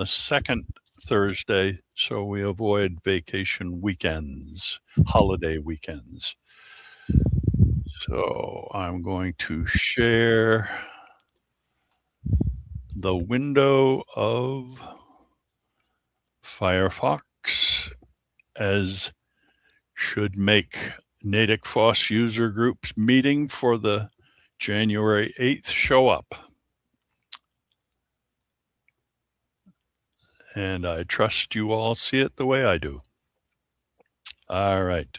the second Thursday, so we avoid vacation weekends, holiday weekends. So I'm going to share the window of Firefox, as should make NatickFOSS user groups meeting for the January 8th show up. And I trust you all see it the way I do. All right.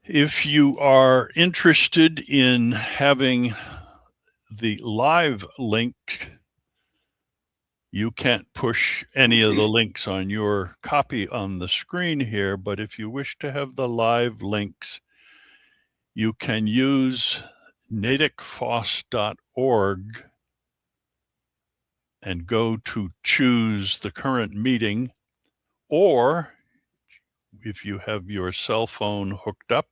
If you are interested in having the live link, you can't push any of the links on your copy on the screen here, but if you wish to have the live links, you can use NatickFOSS.org and go to choose the current meeting, or if you have your cell phone hooked up,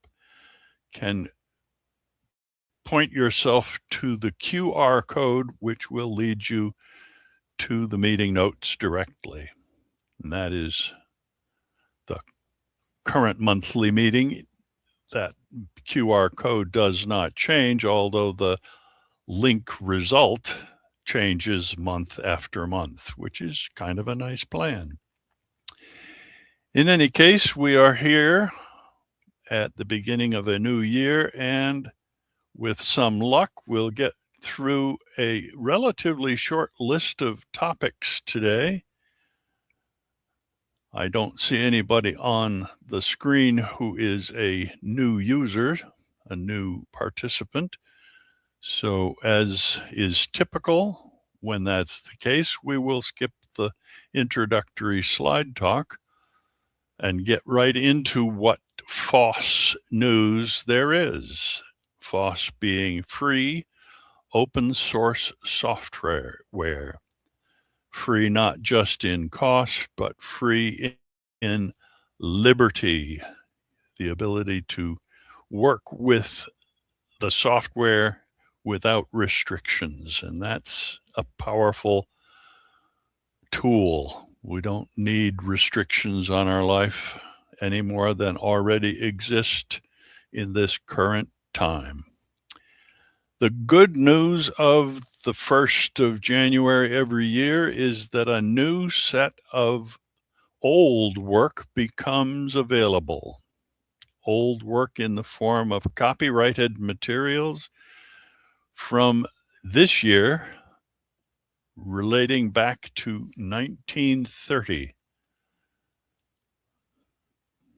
can point yourself to the QR code, which will lead you to the meeting notes directly. And that is the current monthly meeting. That QR code does not change, although the link result changes month after month, which is kind of a nice plan. In any case, we are here at the beginning of a new year, and with some luck, we'll get through a relatively short list of topics today. I don't see anybody on the screen who is a new user, a new participant. So as is typical, when that's the case, we will skip the introductory slide talk and get right into what FOSS news there is. FOSS being free, open source software, free not just in cost, but free in liberty, the ability to work with the software without restrictions. And that's a powerful tool. We don't need restrictions on our life any more than already exist in this current time. The good news of the 1st of January every year is that a new set of old work becomes available. Old work in the form of copyrighted materials from this year relating back to 1930.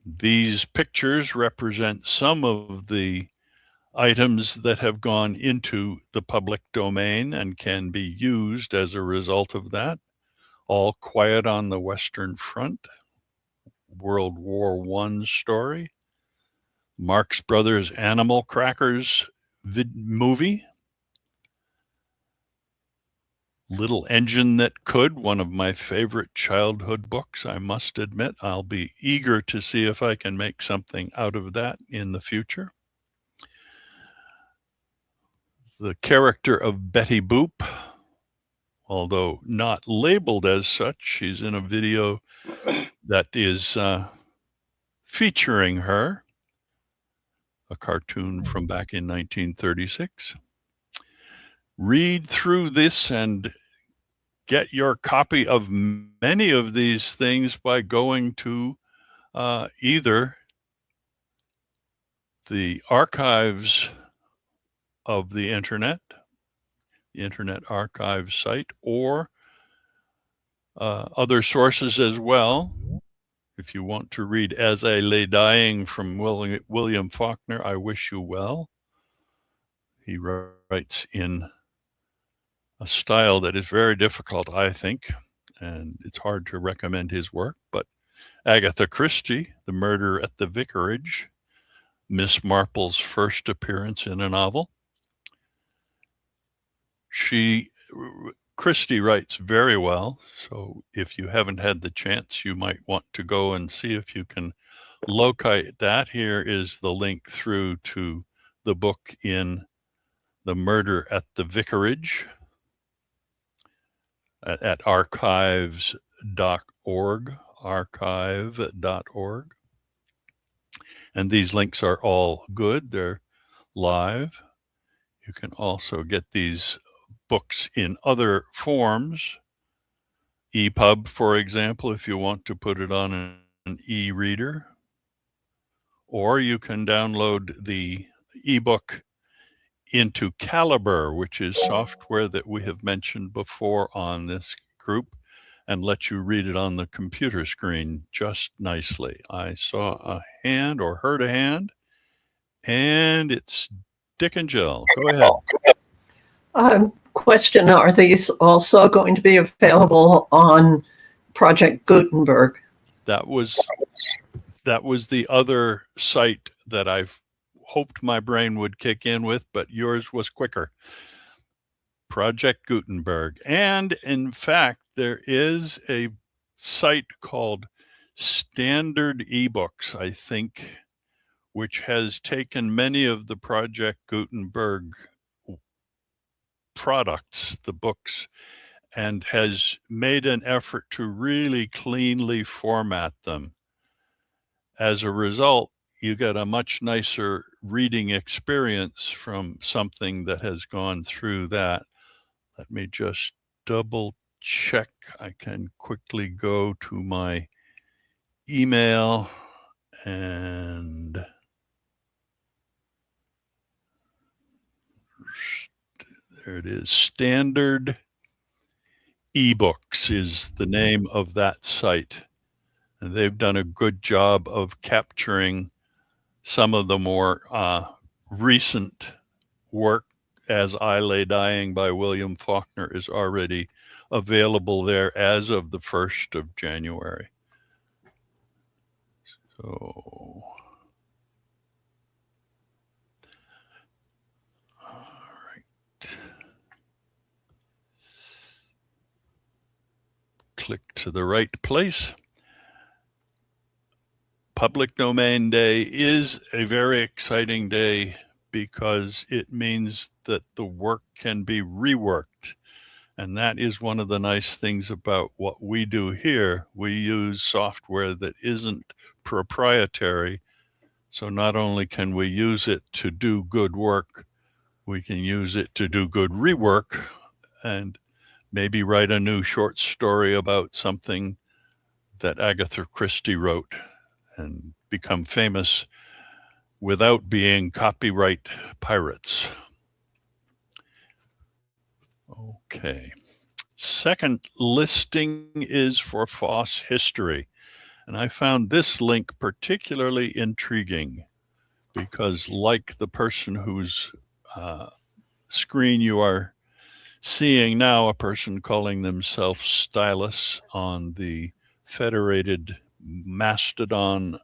These pictures represent some of the items that have gone into the public domain and can be used as a result of that. All Quiet on the Western Front, World War I story, Marx Brothers Animal Crackers movie, Little Engine That Could, one of my favorite childhood books, I must admit. I'll be eager to see if I can make something out of that in the future. The character of Betty Boop, although not labeled as such, she's in a video that is featuring her, a cartoon from back in 1936. Read through this and get your copy of many of these things by going to either the archives of the Internet Archive site, or other sources as well. If you want to read As I Lay Dying from William Faulkner, I wish you well. He writes in a style that is very difficult, I think, and it's hard to recommend his work. But Agatha Christie, The Murder at the Vicarage, Miss Marple's first appearance in a novel. Christie writes very well, so if you haven't had the chance, you might want to go and see if you can locate that. Here is the link through to the book in The Murder at the Vicarage. at archives.org, archive.org. And these links are all good. They're live. You can also get these books in other forms. EPUB, for example, if you want to put it on an e-reader. Or you can download the ebook into Calibre, which is software that we have mentioned before on this group, and let you read it on the computer screen just nicely. I saw a hand or heard a hand, and it's Dick and Jill. Go ahead. Question, are these also going to be available on Project Gutenberg? That was the other site that I've hoped my brain would kick in with, but yours was quicker. Project Gutenberg. And in fact, there is a site called Standard eBooks, I think, which has taken many of the Project Gutenberg products, the books, and has made an effort to really cleanly format them. As a result, you get a much nicer reading experience from something that has gone through that. Let me just double check. I can quickly go to my email and there it is. Standard eBooks is the name of that site. And they've done a good job of capturing some of the more recent work. As I Lay Dying by William Faulkner is already available there as of the 1st of January. So, all right. Click to the right place. Public Domain Day is a very exciting day because it means that the work can be reworked. And that is one of the nice things about what we do here. We use software that isn't proprietary. So not only can we use it to do good work, we can use it to do good rework and maybe write a new short story about something that Agatha Christie wrote and become famous without being copyright pirates. Okay. Second listing is for FOSS history. And I found this link particularly intriguing because, like the person whose screen you are seeing now, a person calling themselves Stylus on the federated Mastodon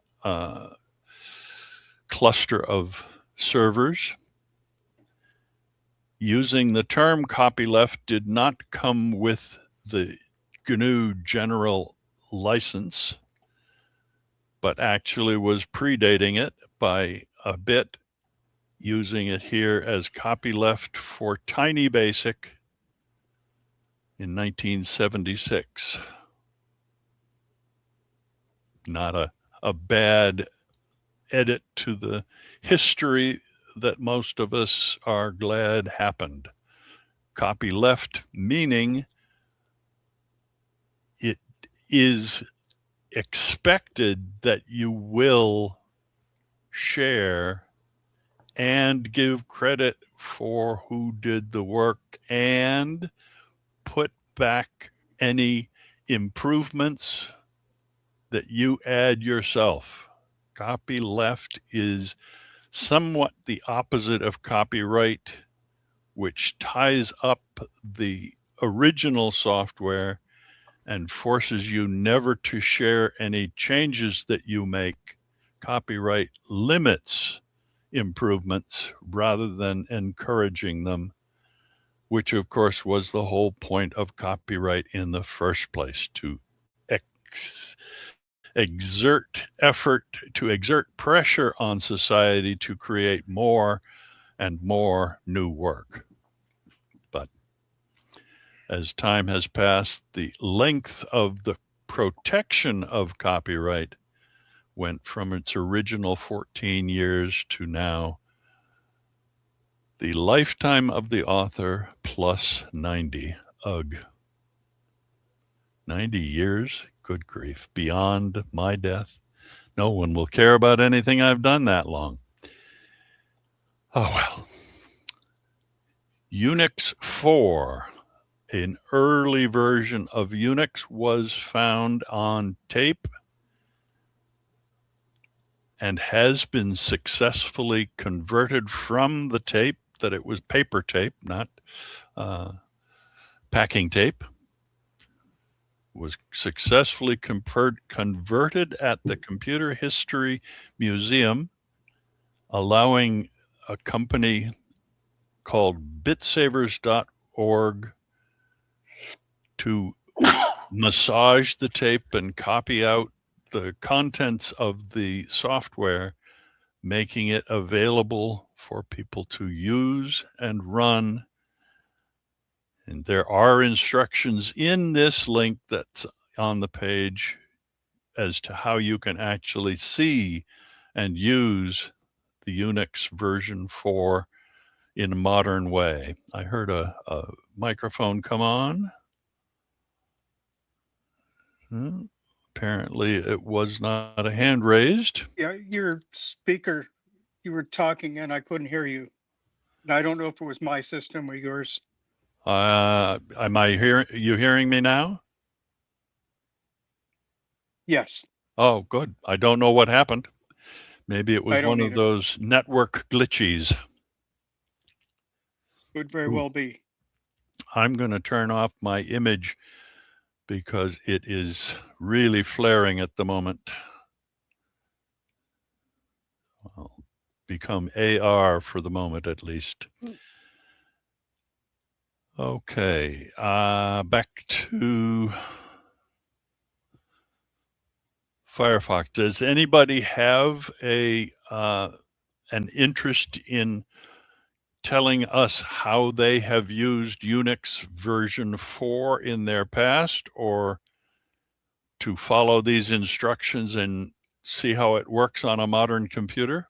cluster of servers, using the term copyleft did not come with the GNU general license, but actually was predating it by a bit, using it here as copyleft for Tiny Basic in 1976. Not a bad edit to the history that most of us are glad happened. Copyleft meaning it is expected that you will share and give credit for who did the work and put back any improvements that you add yourself. Copyleft is somewhat the opposite of copyright, which ties up the original software and forces you never to share any changes that you make. Copyright limits improvements rather than encouraging them, which of course was the whole point of copyright in the first place, to exert pressure on society to create more and more new work. But as time has passed, the length of the protection of copyright went from its original 14 years to now the lifetime of the author plus 90. Ugh. 90 years? Good grief. Beyond my death? No one will care about anything I've done that long. Oh well. Unix 4, an early version of Unix, was found on tape and has been successfully converted from the tape that it was paper tape, not packing tape, was successfully converted at the Computer History Museum, allowing a company called bitsavers.org to massage the tape and copy out the contents of the software, making it available for people to use and run. And there are instructions in this link that's on the page as to how you can actually see and use the Unix version 4 in a modern way. I heard a microphone come on. Apparently, it was not a hand raised. Yeah, your speaker, you were talking and I couldn't hear you. And I don't know if it was my system or yours. Am I hearing me now? Yes, Oh, good. I don't know what happened. Maybe it was I don't one of either. those network glitches. Could very Ooh. well be. I'm going to turn off my image because it is really flaring at the moment. I'll become AR for the moment, at least. Okay, back to Firefox. Does anybody have an interest in telling us how they have used Unix version 4 in their past, or to follow these instructions and see how it works on a modern computer?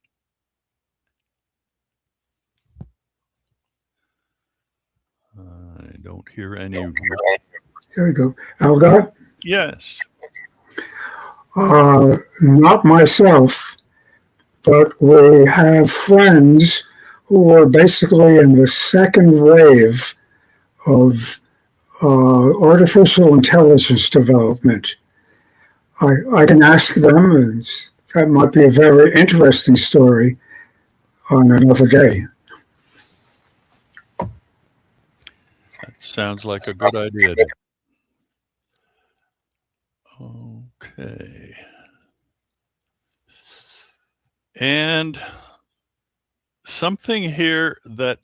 I don't hear any. There we go. Algar? Yes. Not myself, but we have friends who are basically in the second wave of artificial intelligence development. I can ask them, and that might be a very interesting story on another day. That sounds like a good idea. Okay. And something here that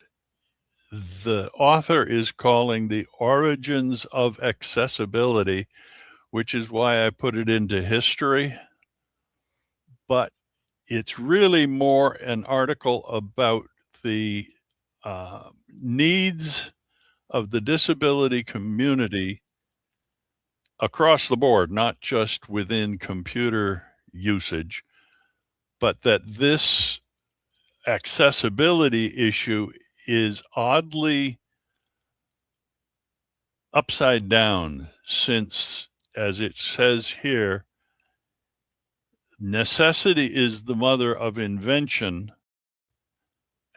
the author is calling the origins of accessibility, which is why I put it into history. But it's really more an article about the needs of the disability community across the board, not just within computer usage, but that this accessibility issue is oddly upside down, since, as it says here, necessity is the mother of invention,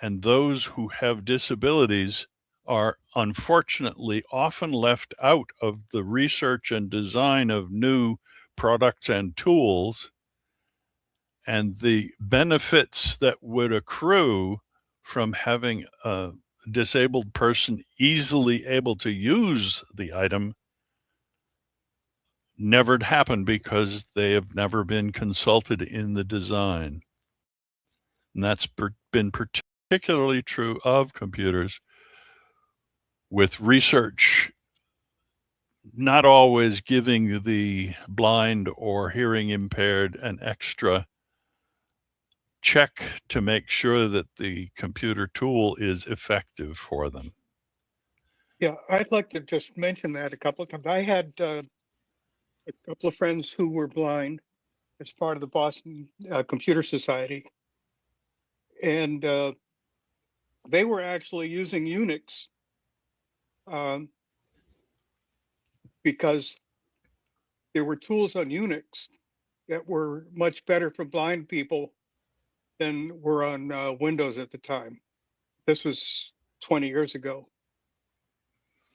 and those who have disabilities are unfortunately often left out of the research and design of new products and tools, and the benefits that would accrue from having a disabled person easily able to use the item never happened because they have never been consulted in the design. And that's been particularly true of computers, with research not always giving the blind or hearing impaired an extra check to make sure that the computer tool is effective for them. Yeah, I'd like to just mention that a couple of times. I had a couple of friends who were blind as part of the Boston Computer Society, and they were actually using Unix um, because there were tools on Unix that were much better for blind people than were on Windows at the time. This was 20 years ago.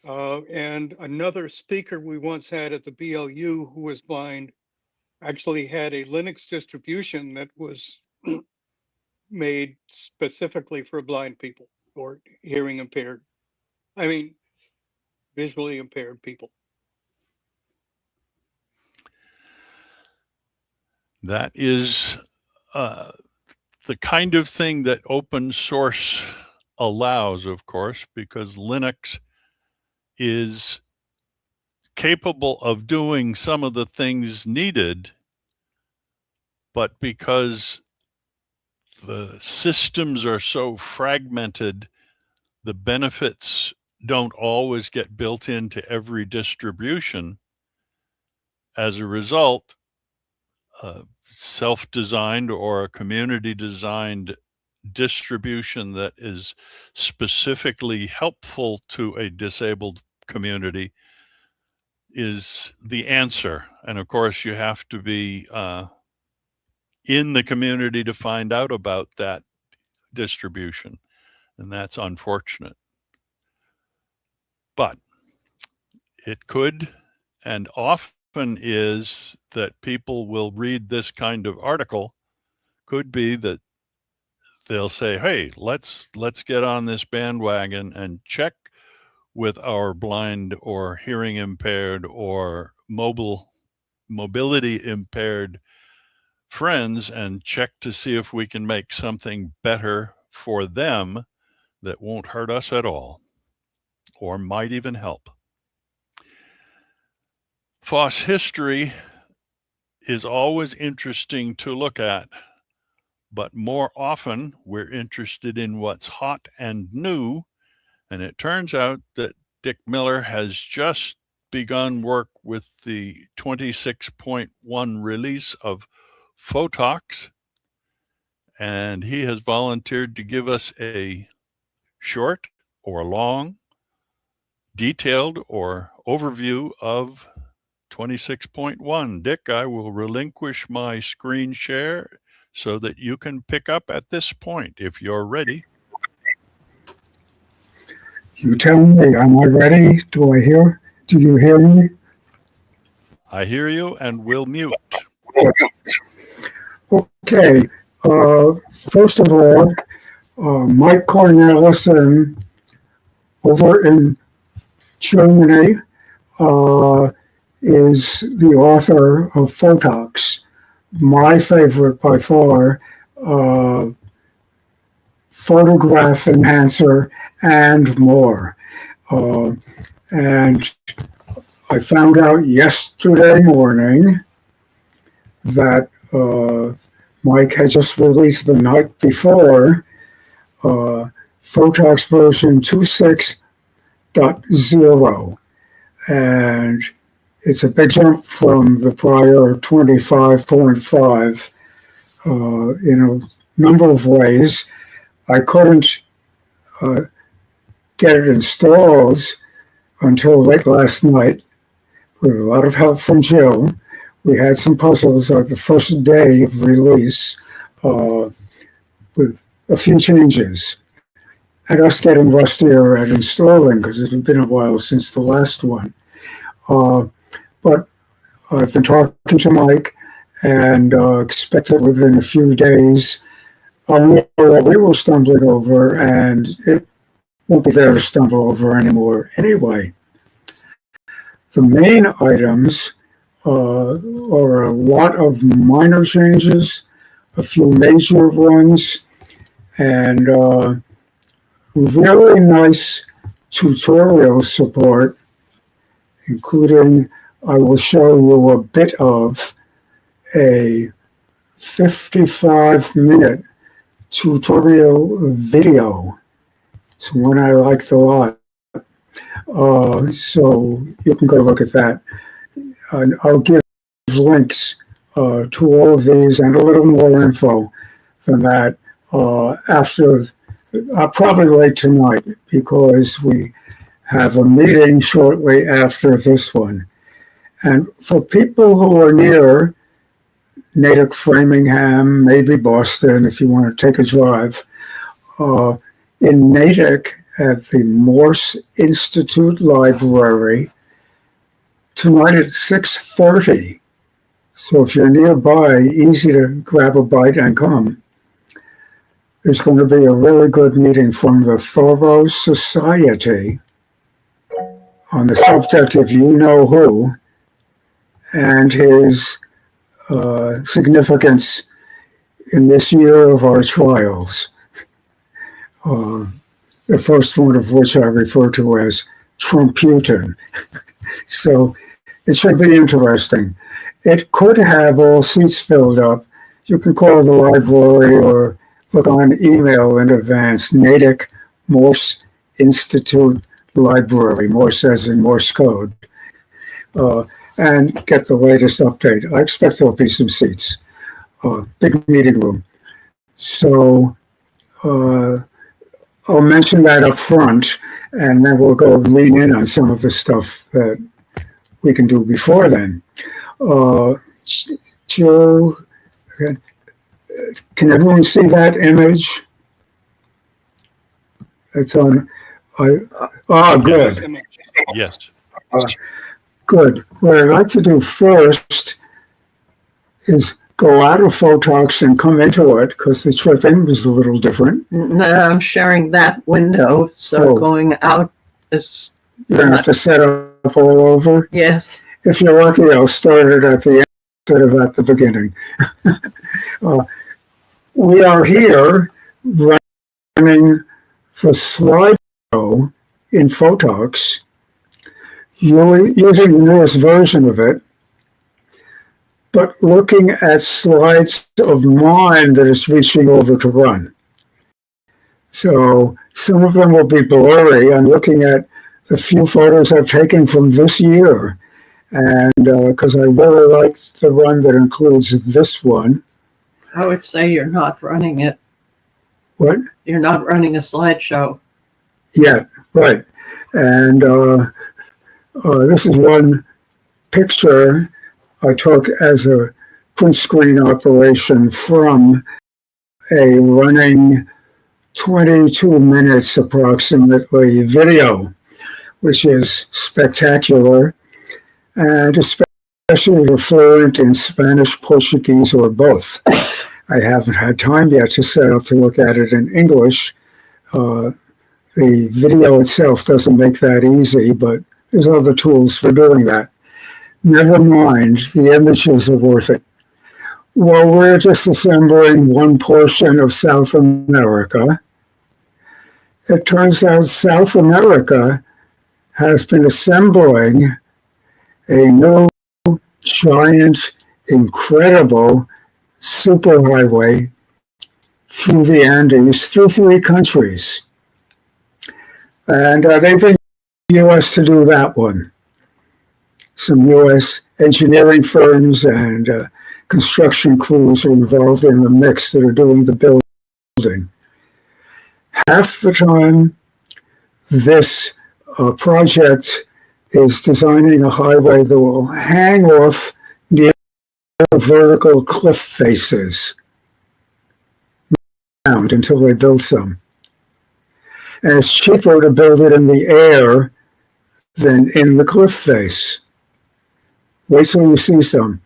And another speaker we once had at the BLU who was blind actually had a Linux distribution that was made specifically for blind people or hearing impaired. I mean, visually impaired people. That is the kind of thing that open source allows, of course, because Linux is capable of doing some of the things needed, but because the systems are so fragmented, the benefits don't always get built into every distribution. As a result, self-designed or a community-designed distribution that is specifically helpful to a disabled community is the answer. And of course, you have to be in the community to find out about that distribution. And that's unfortunate. But it could, and often is, that people will read this kind of article. Could be that they'll say, hey, let's get on this bandwagon and check with our blind or hearing impaired or mobility impaired friends and check to see if we can make something better for them that won't hurt us at all or might even help. FOSS history is always interesting to look at, but more often we're interested in what's hot and new. And it turns out that Dick Miller has just begun work with the 26.1 release of Photox, and he has volunteered to give us a short or long, detailed or overview of 26.1. Dick, I will relinquish my screen share so that you can pick up at this point if you're ready. You tell me, am I ready? Do you hear me? I hear you and will mute. Okay. First of all, Mike Cornelissen over in Germany is the author of Photox, my favorite by far, photograph enhancer and more. And I found out yesterday morning that Mike had just released the night before Photox version 26.0. And it's a big jump from the prior 25.5 in a number of ways. I couldn't get it installed until late last night with a lot of help from Jill. We had some puzzles on the first day of release with a few changes. And us getting rustier at installing because it had been a while since the last one. But I've been talking to Mike and expect that within a few days I'll know what we were stumbling over and it won't be there to stumble over anymore anyway. The main items are a lot of minor changes, a few major ones, and really nice tutorial support, including I will show you a bit of a 55-minute tutorial video. It's one I liked a lot. So you can go look at that. And I'll give links to all of these and a little more info than that after, probably late tonight, because we have a meeting shortly after this one. And for people who are near Natick, Framingham, maybe Boston, if you want to take a drive, in Natick at the Morse Institute Library tonight at 6:30. So if you're nearby, easy to grab a bite and come. There's going to be a really good meeting from the Thoreau Society on the subject of you know who and his significance in this year of our trials. The first one of which I refer to as Trumputin. So it should be interesting. It could have all seats filled up. You can call the library or look on email in advance, Natick Morse Institute Library, Morse as in Morse code, and get the latest update. I expect there'll be some seats, big meeting room. So I'll mention that up front, and then we'll go lean in on some of the stuff that we can do before then. Joe, can everyone see that image? It's on. Good. Yes. Good. What I'd like to do first is go out of Photox and come into it, because the tripping was a little different. No, I'm sharing that window, so going out is. You're going to have to set up all over? Yes. If you're lucky, I'll start it at the end instead of at the beginning. We are here running the slideshow in Photox, using the newest version of it, but looking at slides of mine that is reaching over to run. So some of them will be blurry. I'm looking at the few photos I've taken from this year, and because I really like the run that includes this one. I would say you're not running it. What? You're not running a slideshow. Yeah, right. And this is one picture I took as a print screen operation from a running 22 minutes approximately video, which is spectacular, and especially if fluent in Spanish, Portuguese, or both. I haven't had time yet to set up to look at it in English. The video itself doesn't make that easy, but there's other tools for doing that. Never mind, the images are worth it. Well, we're just assembling one portion of South America. It turns out South America has been assembling a new, giant, incredible superhighway through the Andes, through 3 countries. And they've been U.S. to do that one. Some U.S. engineering firms and construction crews are involved in the mix that are doing the building. Half the time, this project is designing a highway that will hang off near vertical cliff faces until they build some. And it's cheaper to build it in the air than in the cliff face. Wait till you see some.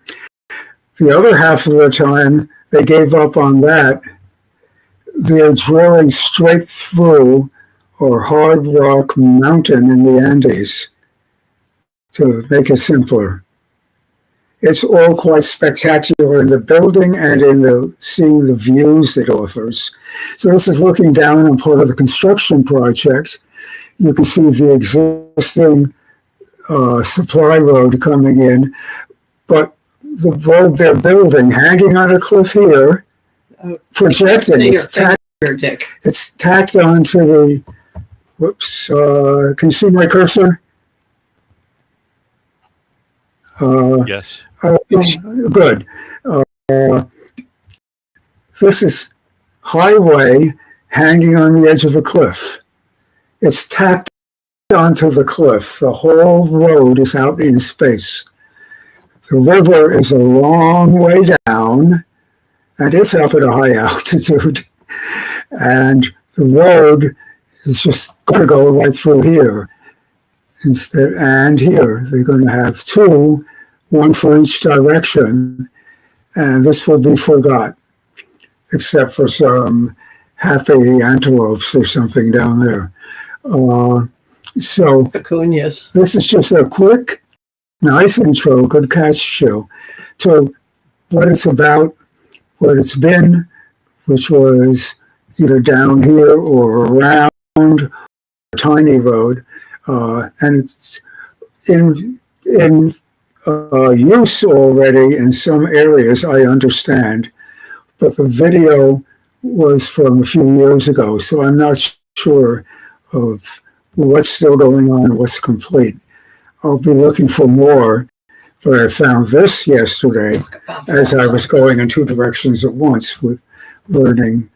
The other half of the time, they gave up on that. They're drilling straight through a hard rock mountain in the Andes to make it simpler. It's all quite spectacular in the building and in the seeing the views it offers. So this is looking down on part of the construction project. You can see the existing supply road coming in, but the road they're building, hanging on a cliff here, projecting, it's tacked onto the Whoops. Can you see my cursor? Yes. Good. This is highway hanging on the edge of a cliff. It's tacked onto the cliff. The whole road is out in space. The river is a long way down, and it's up at a high altitude. And the road is just going to go right through here. Instead, and here, they're going to have two, one for each direction, and this will be forgot, except for some happy antelopes or something down there. So Peculias. this is just a quick, nice intro, good catch show to what it's about, what it's been, which was either down here or around a tiny road, and it's in use already in some areas, I understand, but the video was from a few years ago, so I'm not sure of what's still going on, what's complete. I'll be looking for more, but I found this yesterday as I was going in two directions at once with learning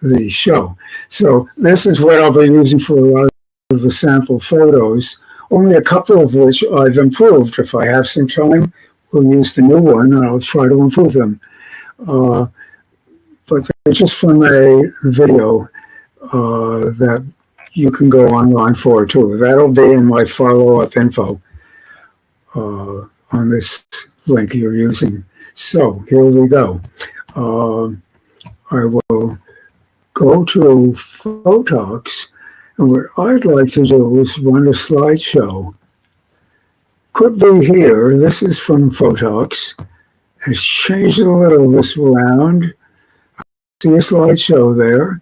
the show. So this is what I'll be using for a lot of the sample photos, only a couple of which I've improved. If I have some time, we'll use the new one and I'll try to improve them. But they're just from a video that you can go online for too. That'll be in my follow-up info on this link you're using. So here we go. I will go to Photox, and what I'd like to do is run a slideshow. Could be here. This is from Photox. It's changed a little this around. See a slideshow there.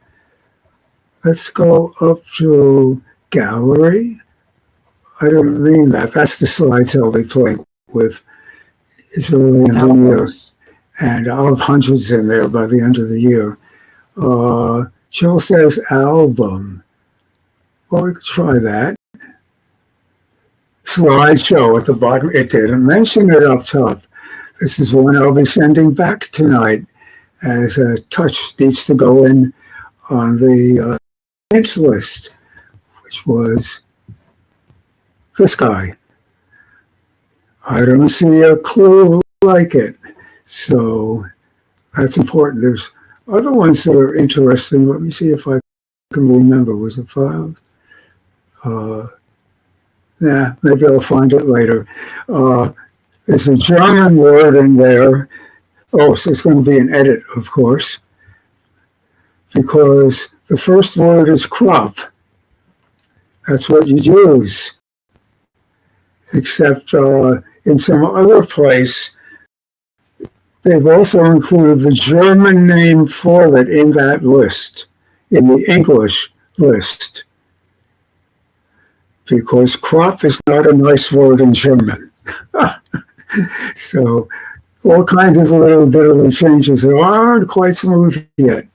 Let's go up to gallery. I don't mean that. That's the slides I'll be playing with. It's early in the year, and I'll have hundreds in there by the end of the year. Jill says album. Well, we could try that. Slideshow at the bottom. It didn't mention it up top. This is one I'll be sending back tonight as a touch needs to go in on the hint list, which was this guy. I don't see a clue like it. So that's important. There's other ones that are interesting. Let me see if I can remember. Was it filed? Maybe I'll find it later. There's a German word in there. Oh, so it's going to be an edit, of course, because the first word is crop. That's what you use. Except in some other place, they've also included the German name for it in that list, in the English list, because crop is not a nice word in German. So all kinds of little diddly changes that aren't quite smooth yet,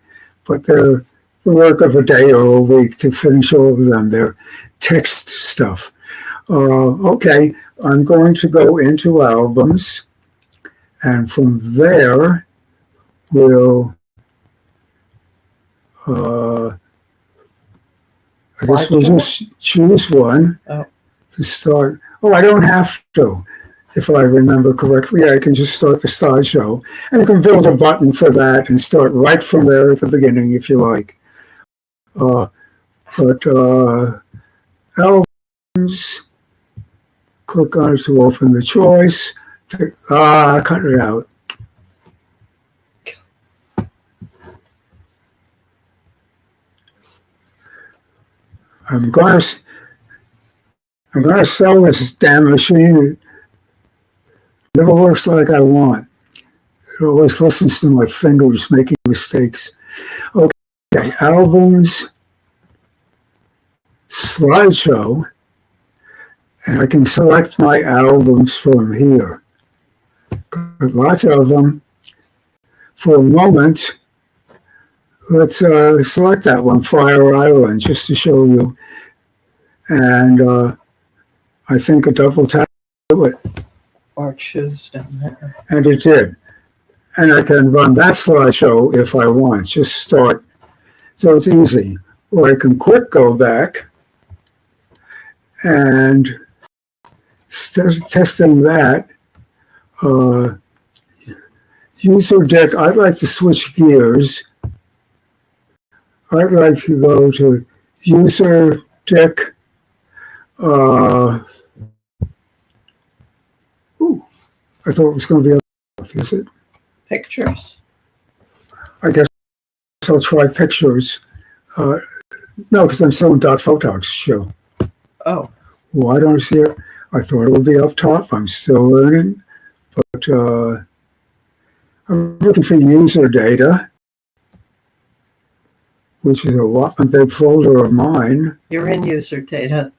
but they're the work of a day or a week to finish all of them. They're text stuff. Okay, I'm going to go into albums, and from there, we'll, I guess we'll just choose one to start. Oh, I don't have to. If I remember correctly, I can just start the slideshow, and you can build a button for that and start right from there at the beginning if you like. Albums, click on it to open the choice. Cut it out. I'm gonna sell this damn machine. It never works like I want. It always listens to my fingers making mistakes. Okay, albums, slideshow, and I can select my albums from here. Got lots of them. For a moment, let's select that one, Fire Island, just to show you and I think a double tap will do it, Or choose down there. and it did. And I can run that slideshow if I want, just start. So it's easy. Or I can quick go back and testing that. User deck, I'd like to switch gears. I'd like to go to user deck. Ooh, I thought it was going to be off, is it? Pictures. I guess I'll try pictures. No, because I'm still in .photox show. Oh, Why don't I see it? I thought it would be up top. I'm still learning. But I'm looking for user data, which is a whopping big folder of mine. you're in user data.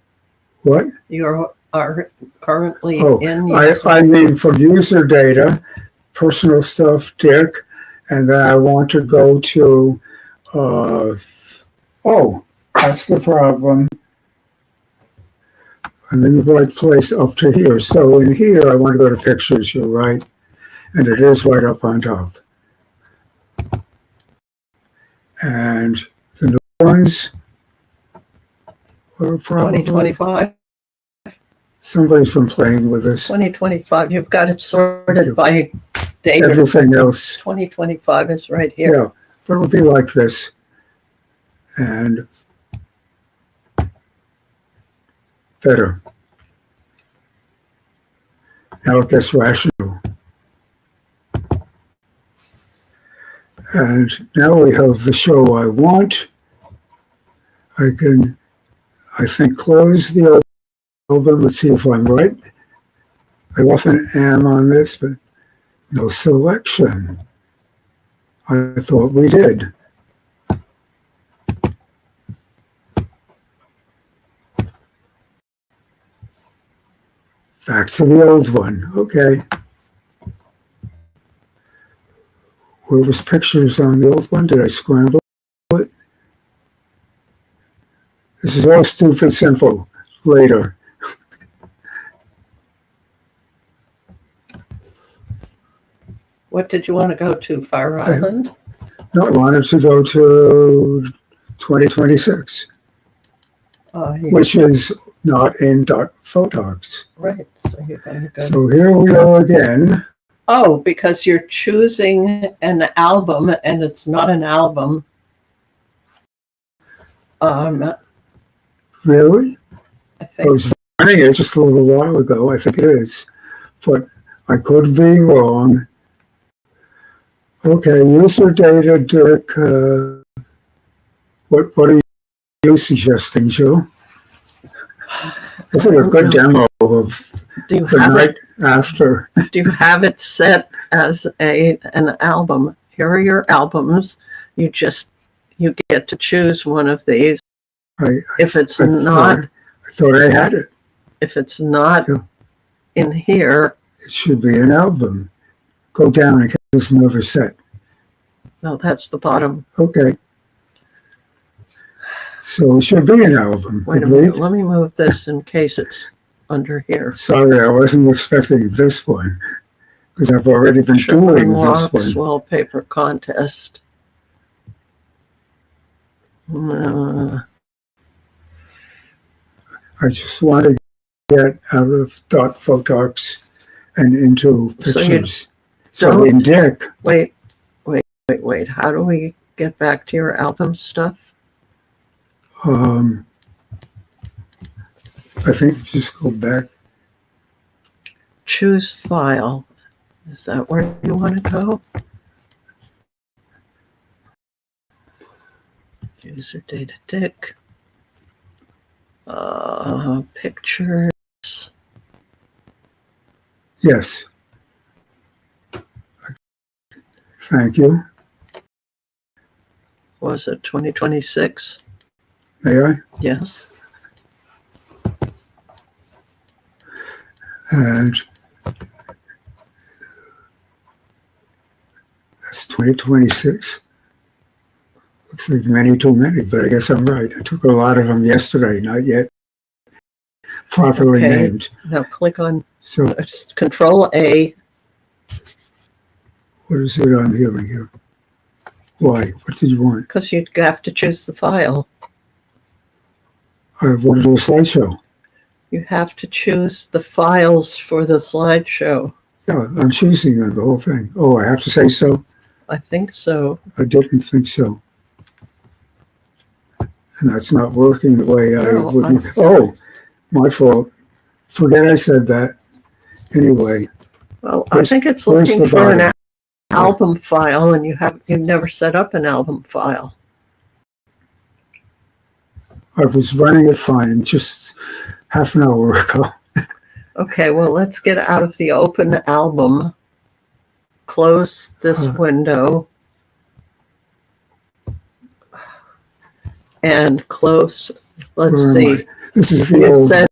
What? You are currently Oh, in user. I mean for user data, personal stuff, Dick, and then I want to go to, oh, that's the problem. I'm in the right place up to here. So in here, I want to go to pictures, you're right. And it is right up on top. And the new ones are probably, 2025. somebody's been playing with this. 2025. You've got it sorted by date. Everything else. 2025 is right here. Yeah, but it would be like this. And better. Now it gets rational. And now we have the show I want. I can, I think, close the album. Let's see if I'm right. I often am on this, but no selection. I thought we did. Back to the old one. Okay. Where was pictures on the old one? Did I scramble it? This is all stupid simple. Later. What did you want to go to? Fire Island? No, I wanted to go to 2026, Yeah, which is not in .photox. right. So you're going to go. So here we go again. Oh, because you're choosing an album and it's not an album. Really? I I think was finding it just a little while ago. I think it is, but I could be wrong. Okay, user data, Dirk. What are you suggesting, Joe? This is a good demo of do you the have night it? after. Do you have it set as an album? Here are your albums. You get to choose one of these. If it's not, I thought I had it. if it's not Yeah. in here, It should be an album. Go down and there's another set. no, that's the bottom. Okay. So it should be an album. Wait a Agreed? minute. Let me move this in case it's under here. Sorry, I wasn't expecting this one because I've already been doing this Unlocks one. wallpaper contest. I just want to get out of .photox and into So you pictures. So in Dick, Wait. How do we get back to your album stuff? I think just go back. Choose file. Is that where you want to go? User data dick. Pictures. Yes. Thank you. Was it 2026? May I? Yes. And that's 2026. Looks like many too many, but I guess I'm right. I took a lot of them yesterday, not yet properly Okay. named. Now click on So Control A. what is it I'm hearing here? Why? What did you want? Because you have to choose the file. I wanted a slideshow. You have to choose the files for the slideshow. Yeah, I'm choosing the whole thing. Oh, I have to say so? I think so. I didn't think so. And that's not working the way I No, would. Oh, my fault. Forget I said that. Anyway, Well, I think it's where's looking the for an bottom? album file, and you've never set up an album file. I was running it fine just half an hour ago. Okay, well, let's get out of the open album. Close this window. And close, let's Where am see. I? This is the You old said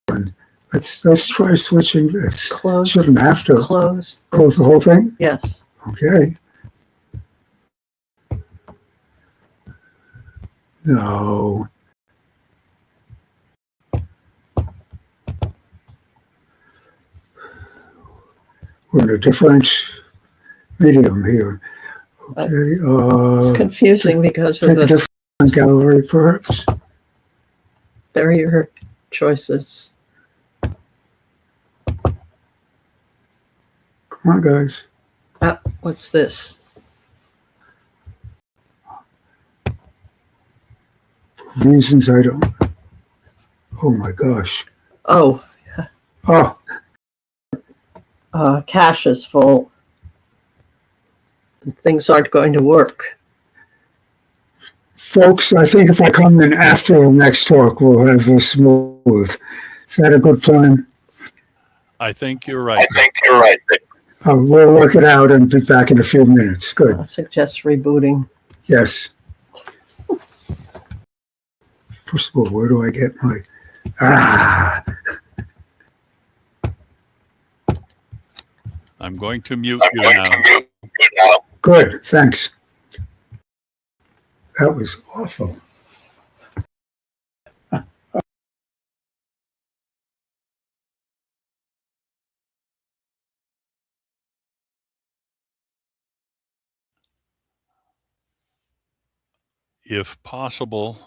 one. Let's try switching this. close, Shouldn't have to close. close the whole thing. Yes. Okay. No. We're in a different medium here. Okay. It's confusing because of Pick a the, different gallery, perhaps. there are your choices. Come on, guys. What's this? Reasons I don't. Oh my gosh. Oh, Oh, cache is full. Things aren't going to work. folks, I think if I come in after the next talk, we'll have this smooth. Is that a good plan? I think you're right. We'll work it out and be back in a few minutes. Good. I suggest rebooting. Yes. First of all, where do I get my... Ah, I'm going to mute you now. good. Thanks. That was awful. If possible,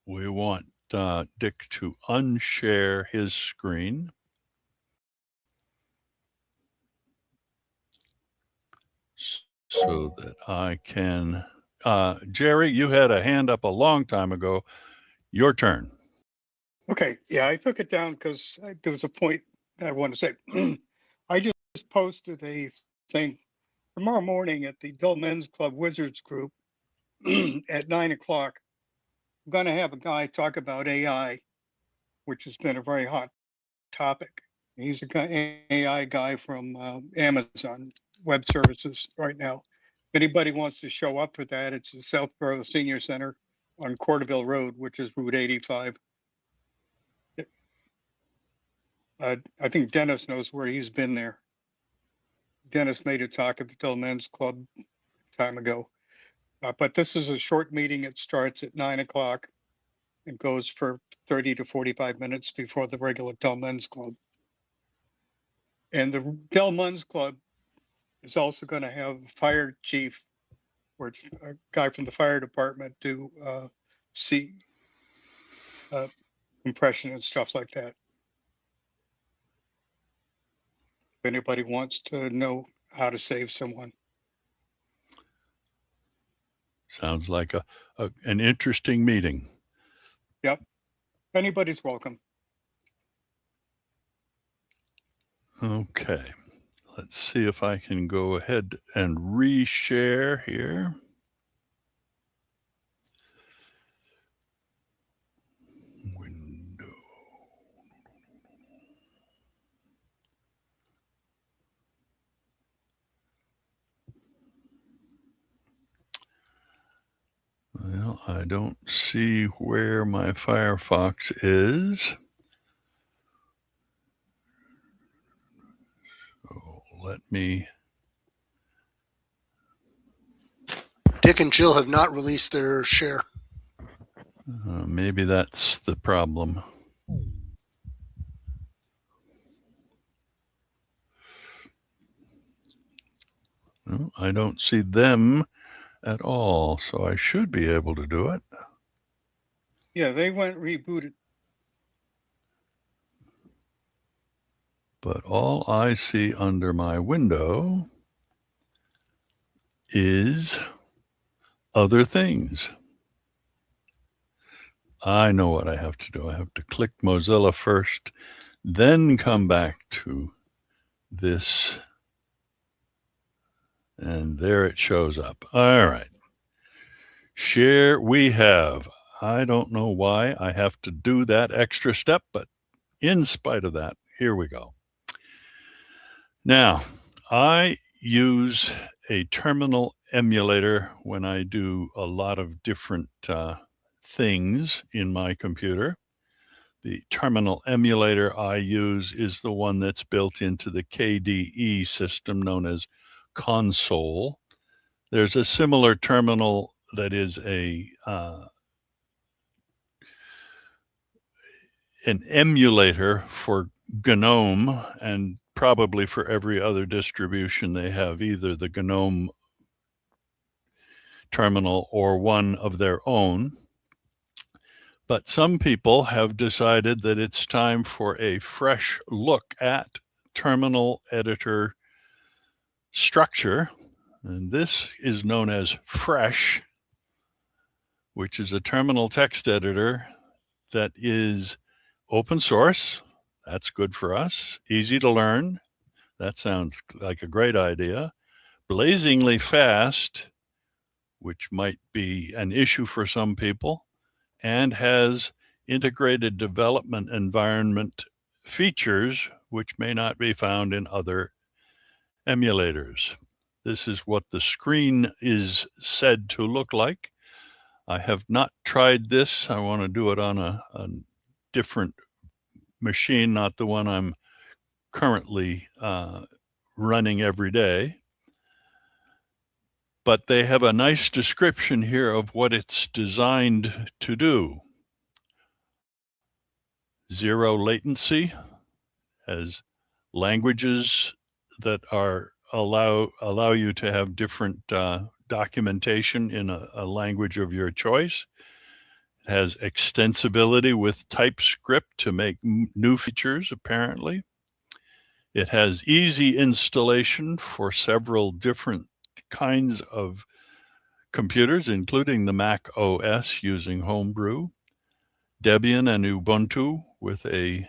we want Dick to unshare his screen. So that I can, Jerry, you had a hand up a long time ago. Your turn. Okay, yeah, I took it down because there was a point I want to say. I just posted a thing tomorrow morning at the Dull Men's Club Wizards group at 9 o'clock. I'm going to have a guy talk about AI, which has been a very hot topic. He's a AI guy from Amazon Web Services right now. If anybody wants to show up for that, it's the Southborough Senior Center on Corderville Road, which is Route 85. I think Dennis knows where he's been there. Dennis made a talk at the Dull Men's Club time ago. But this is a short meeting. It starts at 9 o'clock and goes for 30 to 45 minutes before the regular Dull Men's Club. And the Dull Men's Club is also going to have a fire chief, which a guy from the fire department do see compression and stuff like that. If anybody wants to know how to save someone. Sounds like an interesting meeting. Yep. Anybody's welcome. Okay. Let's see if I can go ahead and reshare here. Window. Well, I don't see where my Firefox is. So let me. Dick and Jill have not released their share. Maybe that's the problem. No, I don't see them at all, so I should be able to do it. Yeah, they went rebooted. But all I see under my window is other things. I know what I have to do. I have to click Mozilla first, then come back to this, and there it shows up. All right. Share we have. I don't know why I have to do that extra step, but in spite of that, here we go. Now, I use a terminal emulator when I do a lot of different things in my computer. The terminal emulator I use is the one that's built into the KDE system known as Console. There's a similar terminal that is an emulator for GNOME, and probably for every other distribution they have either the GNOME terminal or one of their own. But some people have decided that it's time for a fresh look at terminal editor structure. And this is known as Fresh, which is a terminal text editor that is open source. That's good for us. Easy to learn. That sounds like a great idea. Blazingly fast, which might be an issue for some people, and has integrated development environment features which may not be found in other emulators. This is what the screen is said to look like. I have not tried this. I want to do it on a different machine, not the one I'm currently running every day. But they have a nice description here of what it's designed to do. Zero latency, as languages that are allow you to have different documentation in a language of your choice. It has extensibility with TypeScript to make new features, apparently. It has easy installation for several different kinds of computers, including the Mac OS using Homebrew, Debian and Ubuntu with a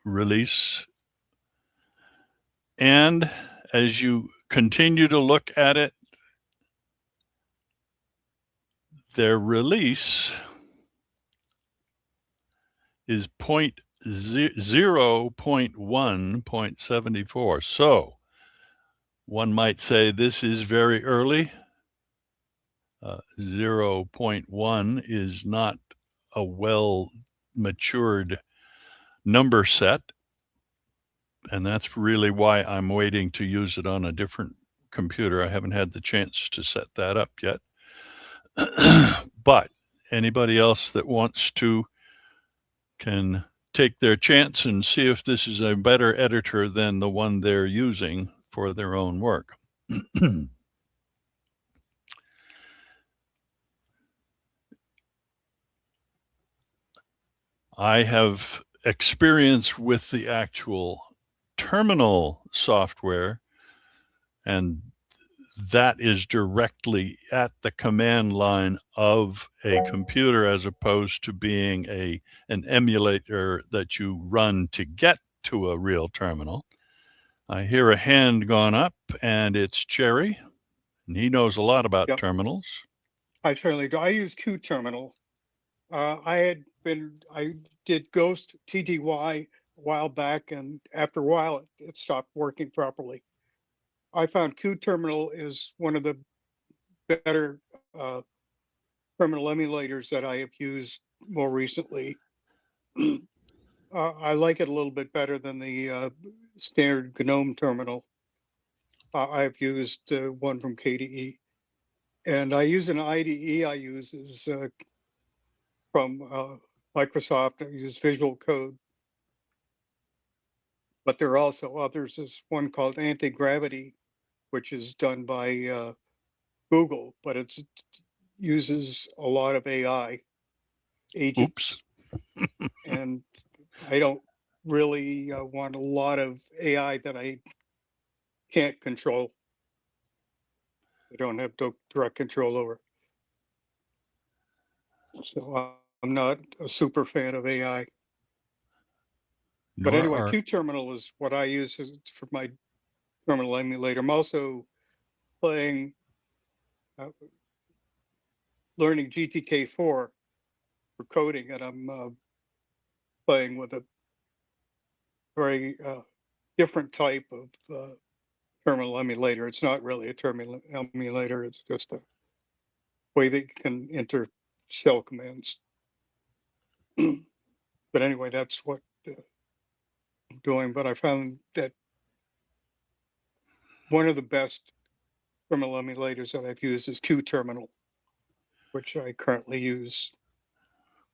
release. And as you continue to look at it, their release is 0.1.74. So one might say this is very early. 0.1 is not a well matured number set. And that's really why I'm waiting to use it on a different computer. I haven't had the chance to set that up yet. But anybody else that wants to can take their chance and see if this is a better editor than the one they're using for their own work. I have experience with the actual terminal software, and that is directly at the command line of a computer as opposed to being an emulator that you run to get to a real terminal. I hear a hand gone up, and it's Jerry, and he knows a lot about terminals. I certainly do. I use QTerminal. I did Ghost TTY a while back, and after a while it stopped working properly. I found QTerminal is one of the better terminal emulators that I have used more recently. I like it a little bit better than the standard GNOME terminal. I've used one from KDE, and I use an IDE. I use is from Microsoft. I use Visual Code, but there are also others. There's one called Anti-Gravity, which is done by Google, but it uses a lot of AI agents. Oops. And I don't really want a lot of AI that I can't control. I don't have direct control over. So I'm not a super fan of AI. But Nor anyway, are QTerminal is what I use for my terminal emulator. I'm also playing, learning GTK4 for coding, and I'm playing with a very different type of terminal emulator. It's not really a terminal emulator. It's just a way that you can enter shell commands. But anyway, that's what I'm doing. But I found that one of the best terminal emulators that I've used is QTerminal, which I currently use.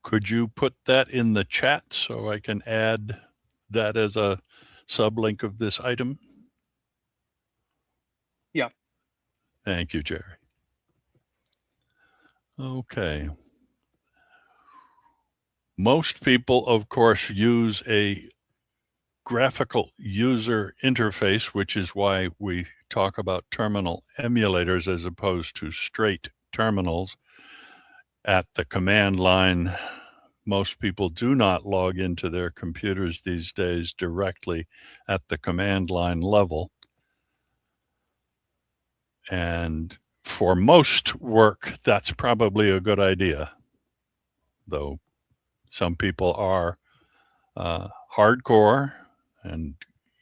could you put that in the chat so I can add that as a sublink of this item? Yeah. Thank you, Jerry. Okay. Most people, of course, use a graphical user interface, which is why we talk about terminal emulators as opposed to straight terminals. At the command line, most people do not log into their computers these days directly at the command line level. And for most work, that's probably a good idea, though some people are hardcore and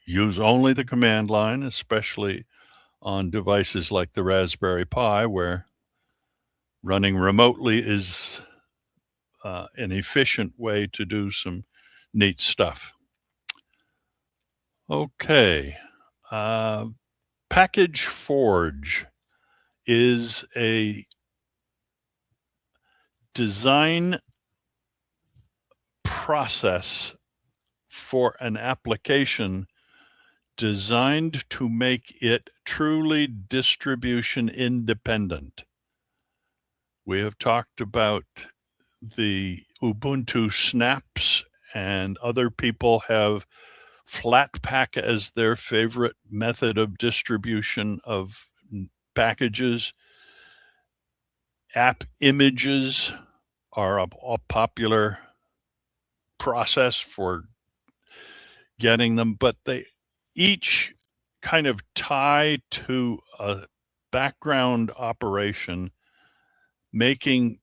use only the command line, especially on devices like the Raspberry Pi, where running remotely is an efficient way to do some neat stuff. Okay. Package Forge is a design process for an application designed to make it truly distribution independent. We have talked about the Ubuntu snaps, and other people have Flatpak as their favorite method of distribution of packages. App images are a popular process for getting them, but they each kind of tie to a background operation, making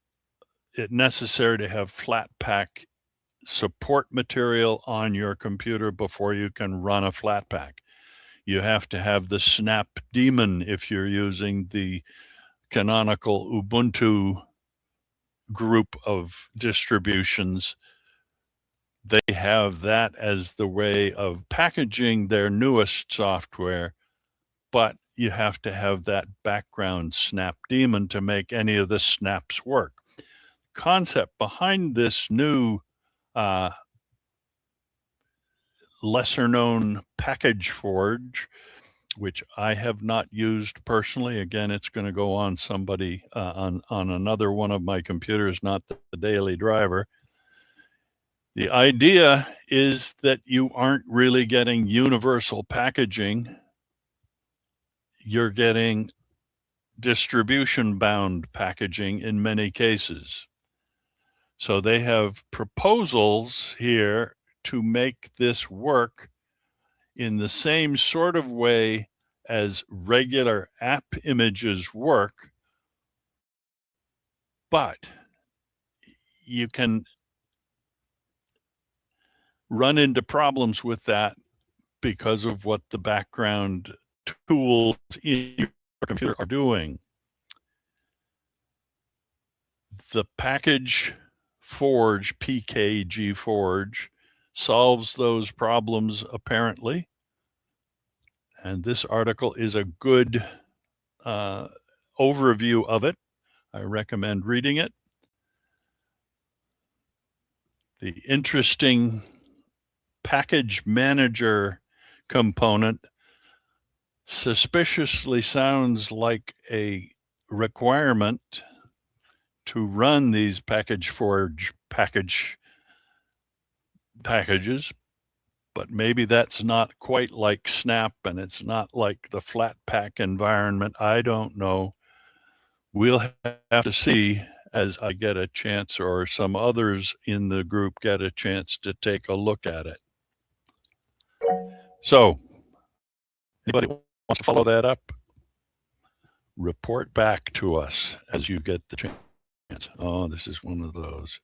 it necessary to have Flatpak support material on your computer before you can run a Flatpak. You have to have the snap daemon if you're using the canonical Ubuntu group of distributions. They have that as the way of packaging their newest software, but you have to have that background snap daemon to make any of the snaps work. Concept behind this new lesser known Package Forge, which I have not used personally. Again, it's going to go on somebody on another one of my computers, not the daily driver. The idea is that you aren't really getting universal packaging. You're getting distribution bound packaging in many cases. So they have proposals here to make this work in the same sort of way as regular app images work, but you can run into problems with that because of what the background tools in your computer are doing. The Package Forge, PKG Forge, solves those problems apparently. And this article is a good overview of it. I recommend reading it. The interesting package manager component suspiciously sounds like a requirement to run these package forge packages, but maybe that's not quite like Snap and it's not like the Flatpak environment. I don't know. We'll have to see as I get a chance or some others in the group get a chance to take a look at it. So, anybody wants to follow that up? Report back to us as you get the chance. Oh, this is one of those.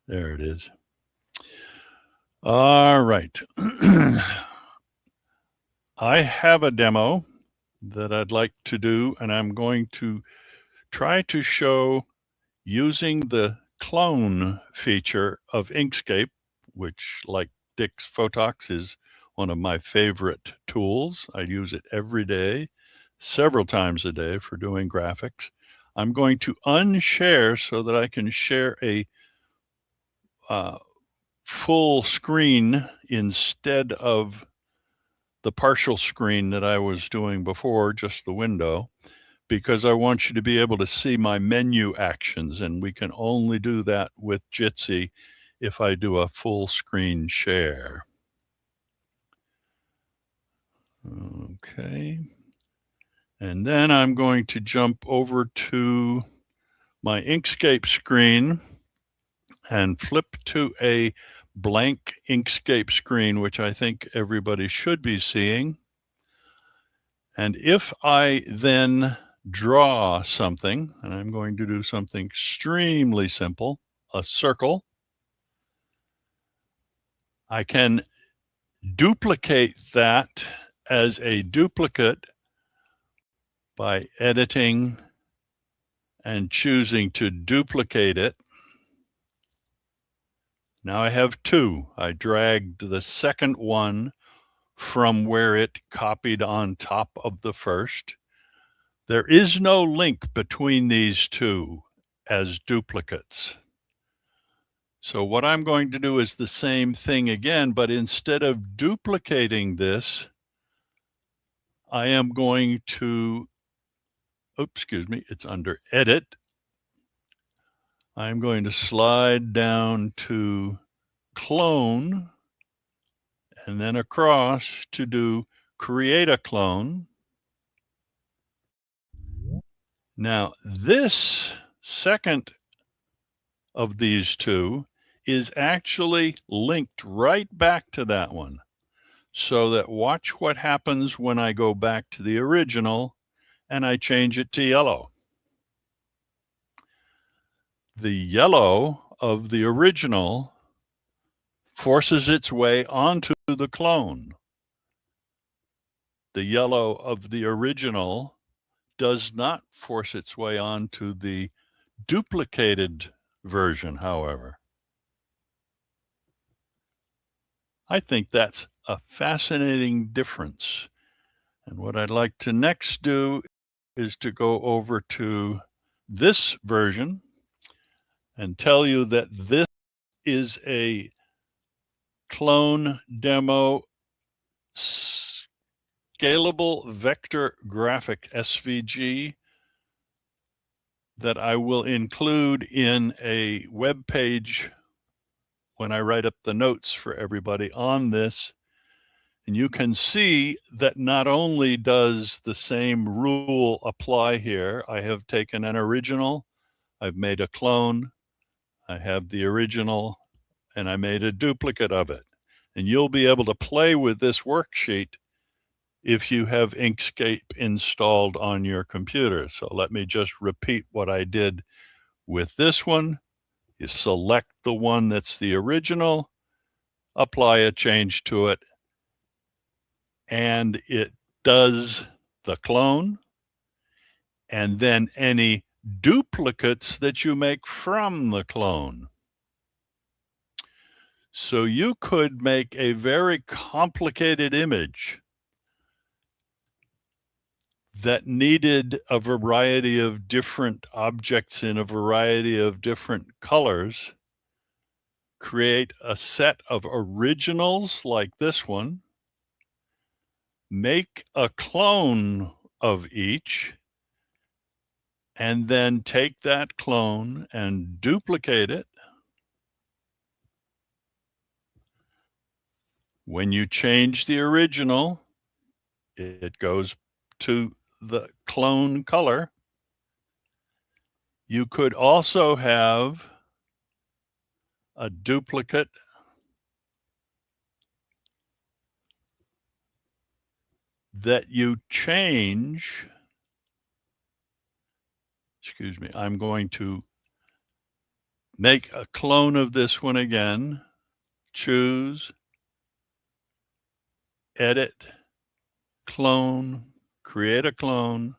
There it is. All right. I have a demo that I'd like to do, and I'm going to try to show using the clone feature of Inkscape, which, like NatickFOSS, is one of my favorite tools. I use it every day, several times a day for doing graphics. I'm going to unshare so that I can share a full screen instead of the partial screen that I was doing before, just the window, because I want you to be able to see my menu actions, and we can only do that with Jitsi if I do a full screen share. Okay. And then I'm going to jump over to my Inkscape screen and flip to a blank Inkscape screen, which I think everybody should be seeing. And if I then draw something, and I'm going to do something extremely simple, a circle, I can duplicate that as a duplicate by editing and choosing to duplicate it. Now I have two. I dragged the second one from where it copied on top of the first. There is no link between these two as duplicates. So what I'm going to do is the same thing again, but instead of duplicating this, I am going to, it's under Edit. I'm going to slide down to Clone and then across to do Create a Clone. Now, this second of these two is actually linked right back to that one. So that watch what happens when I go back to the original and I change it to yellow. The yellow of the original forces its way onto the clone. The yellow of the original does not force its way onto the duplicated version, however. I think that's a fascinating difference. And what I'd like to next do is to go over to this version and tell you that this is a clone demo scalable vector graphic SVG that I will include in a web page when I write up the notes for everybody on this. And you can see that not only does the same rule apply here, I have taken an original, I've made a clone, I have the original, and I made a duplicate of it. And you'll be able to play with this worksheet if you have Inkscape installed on your computer. So let me just repeat what I did with this one. You select the one that's the original, apply a change to it, and it does the clone, and then any duplicates that you make from the clone. So you could make a very complicated image that needed a variety of different objects in a variety of different colors, create a set of originals like this one, make a clone of each, and then take that clone and duplicate it. When you change the original, it goes to the clone color. You could also have a duplicate that you change. Excuse me, I'm going to make a clone of this one again, choose, edit, clone, create a clone.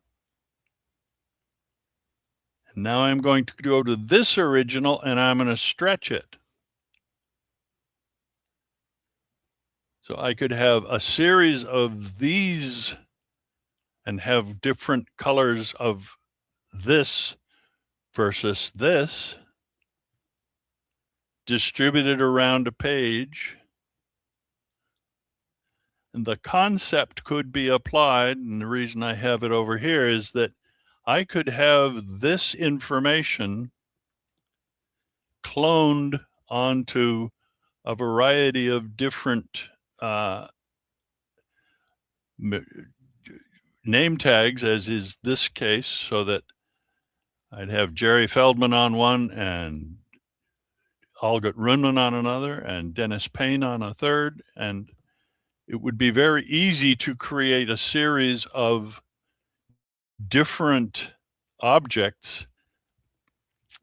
And now I'm going to go to this original and I'm going to stretch it. So I could have a series of these and have different colors of this versus this distributed around a page. And the concept could be applied, and the reason I have it over here is that I could have this information cloned onto a variety of different name tags, as is this case, so that I'd have Jerry Feldman on one and Algot Runman on another and Dennis Payne on a third. And it would be very easy to create a series of different objects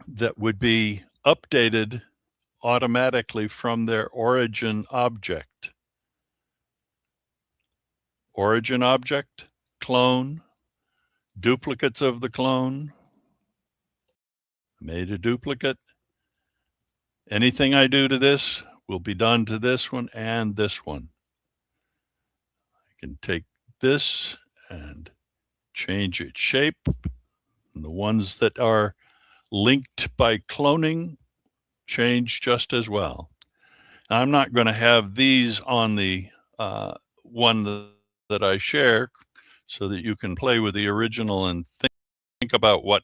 that would be updated automatically from their origin object. Origin object, clone, duplicates of the clone, made a duplicate. Anything I do to this will be done to this one and this one. I can take this and change its shape. And the ones that are linked by cloning change just as well. I'm not going to have these on the one that I share so that you can play with the original and think about what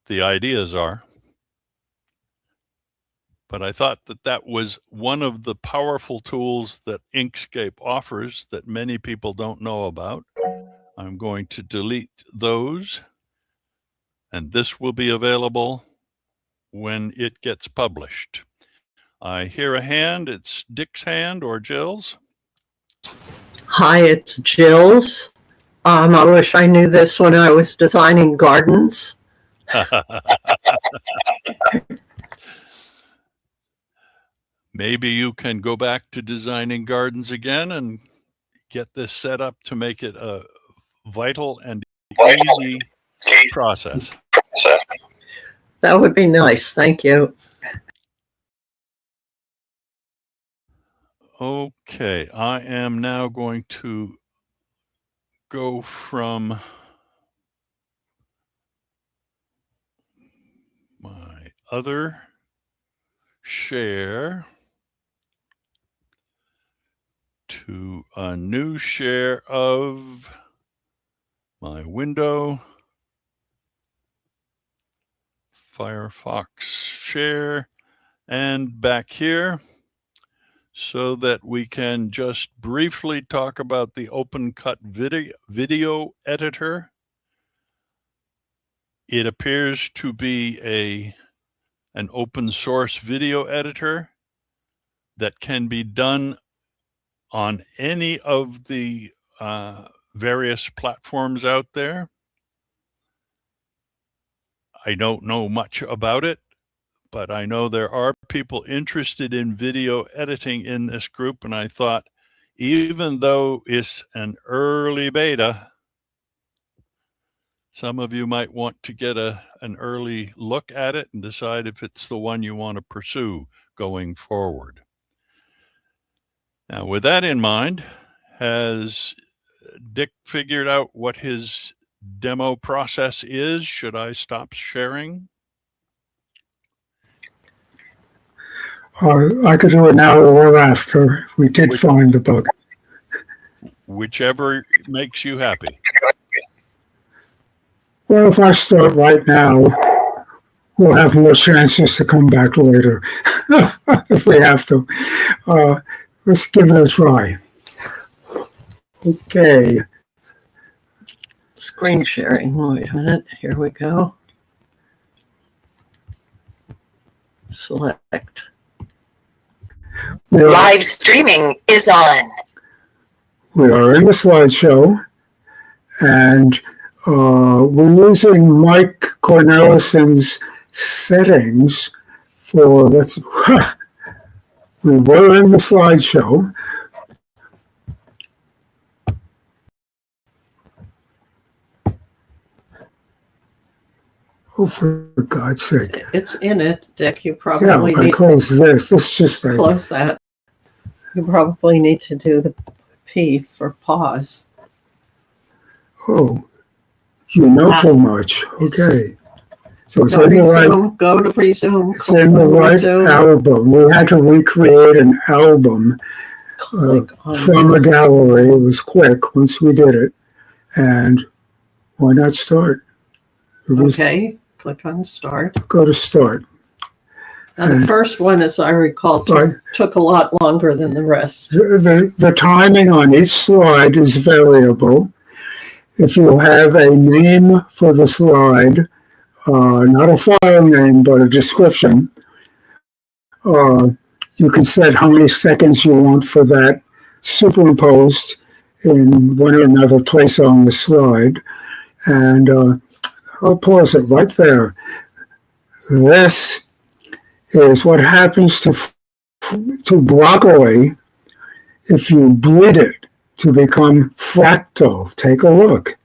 the ideas are. But I thought that that was one of the powerful tools that Inkscape offers that many people don't know about. I'm going to delete those, and this will be available when it gets published. I hear a hand. It's Dick's hand or Jill's. Hi, it's Jill's. I wish I knew this when I was designing gardens. Maybe you can go back to designing gardens again and get this set up to make it a vital and easy process. That would be nice. Thank you. Okay, I am now going to go from my other share to a new share of my window, Firefox share, and back here so that we can just briefly talk about the OpenCut video editor. It appears to be an open source video editor that can be done on any of the various platforms out there. I don't know much about it, but I know there are people interested in video editing in this group, and I thought, even though it's an early beta, some of you might want to get an early look at it and decide if it's the one you want to pursue going forward. Now, with that in mind, has Dick figured out what his demo process is? Should I stop sharing? I could do it now or after. We did find the bug. whichever makes you happy. Well, if I start right now, we'll have more chances to come back later if we have to. Let's give it a try. Okay. Screen sharing. Wait a minute. Here we go. Select. Live streaming is on. We are in the slideshow, and we're using Mike Cornelison's settings for, we were in the slideshow. Oh, for God's sake. It's in it, Dick. You Yeah, probably I need to close this. This is just like, close that. You probably need to do the P for pause. oh, you know too much. Okay. So it's Go in to the right, resume. Go to resume. it's in the right Resume. album. We had to recreate an album Click on from a gallery. It was quick once we did it. And why not start? Okay. Click on start. Go to start. Now, the first one, as I recall, Right. took a lot longer than the rest. The timing on each slide is variable. If you have a name for the slide, not a file name, but a description, you can set how many seconds you want for that superimposed in one or another place on the slide. And I'll pause it right there. This is what happens to broccoli if you breed it to become fractal. Take a look.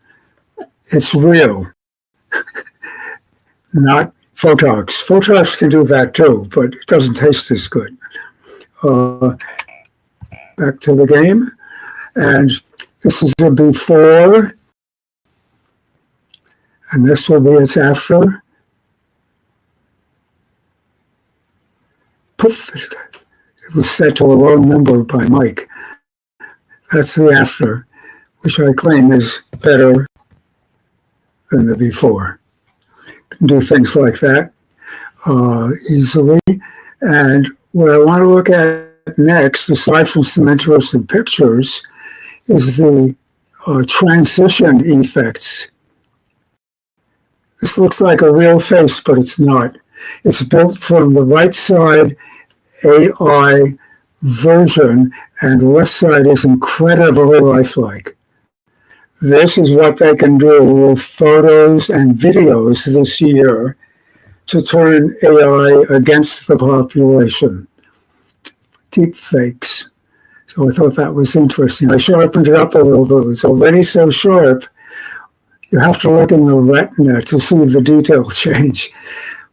It's real. Not Photox. Photox can do that too, but it doesn't taste as good. Back to the game. And this is a before. And this will be its after. Poof. It was set to a low number by Mike. That's the after, which I claim is better than the before. Can do things like that easily. And what I want to look at next, aside from some interesting pictures, is the transition effects. This looks like a real face, but it's not. It's built from the right side AI version, and the left side is incredibly lifelike. This is what they can do with photos and videos this year to turn AI against the population. Deep fakes. So I thought that was interesting. I sharpened it up a little bit. It's already so sharp, you have to look in the retina to see the details change.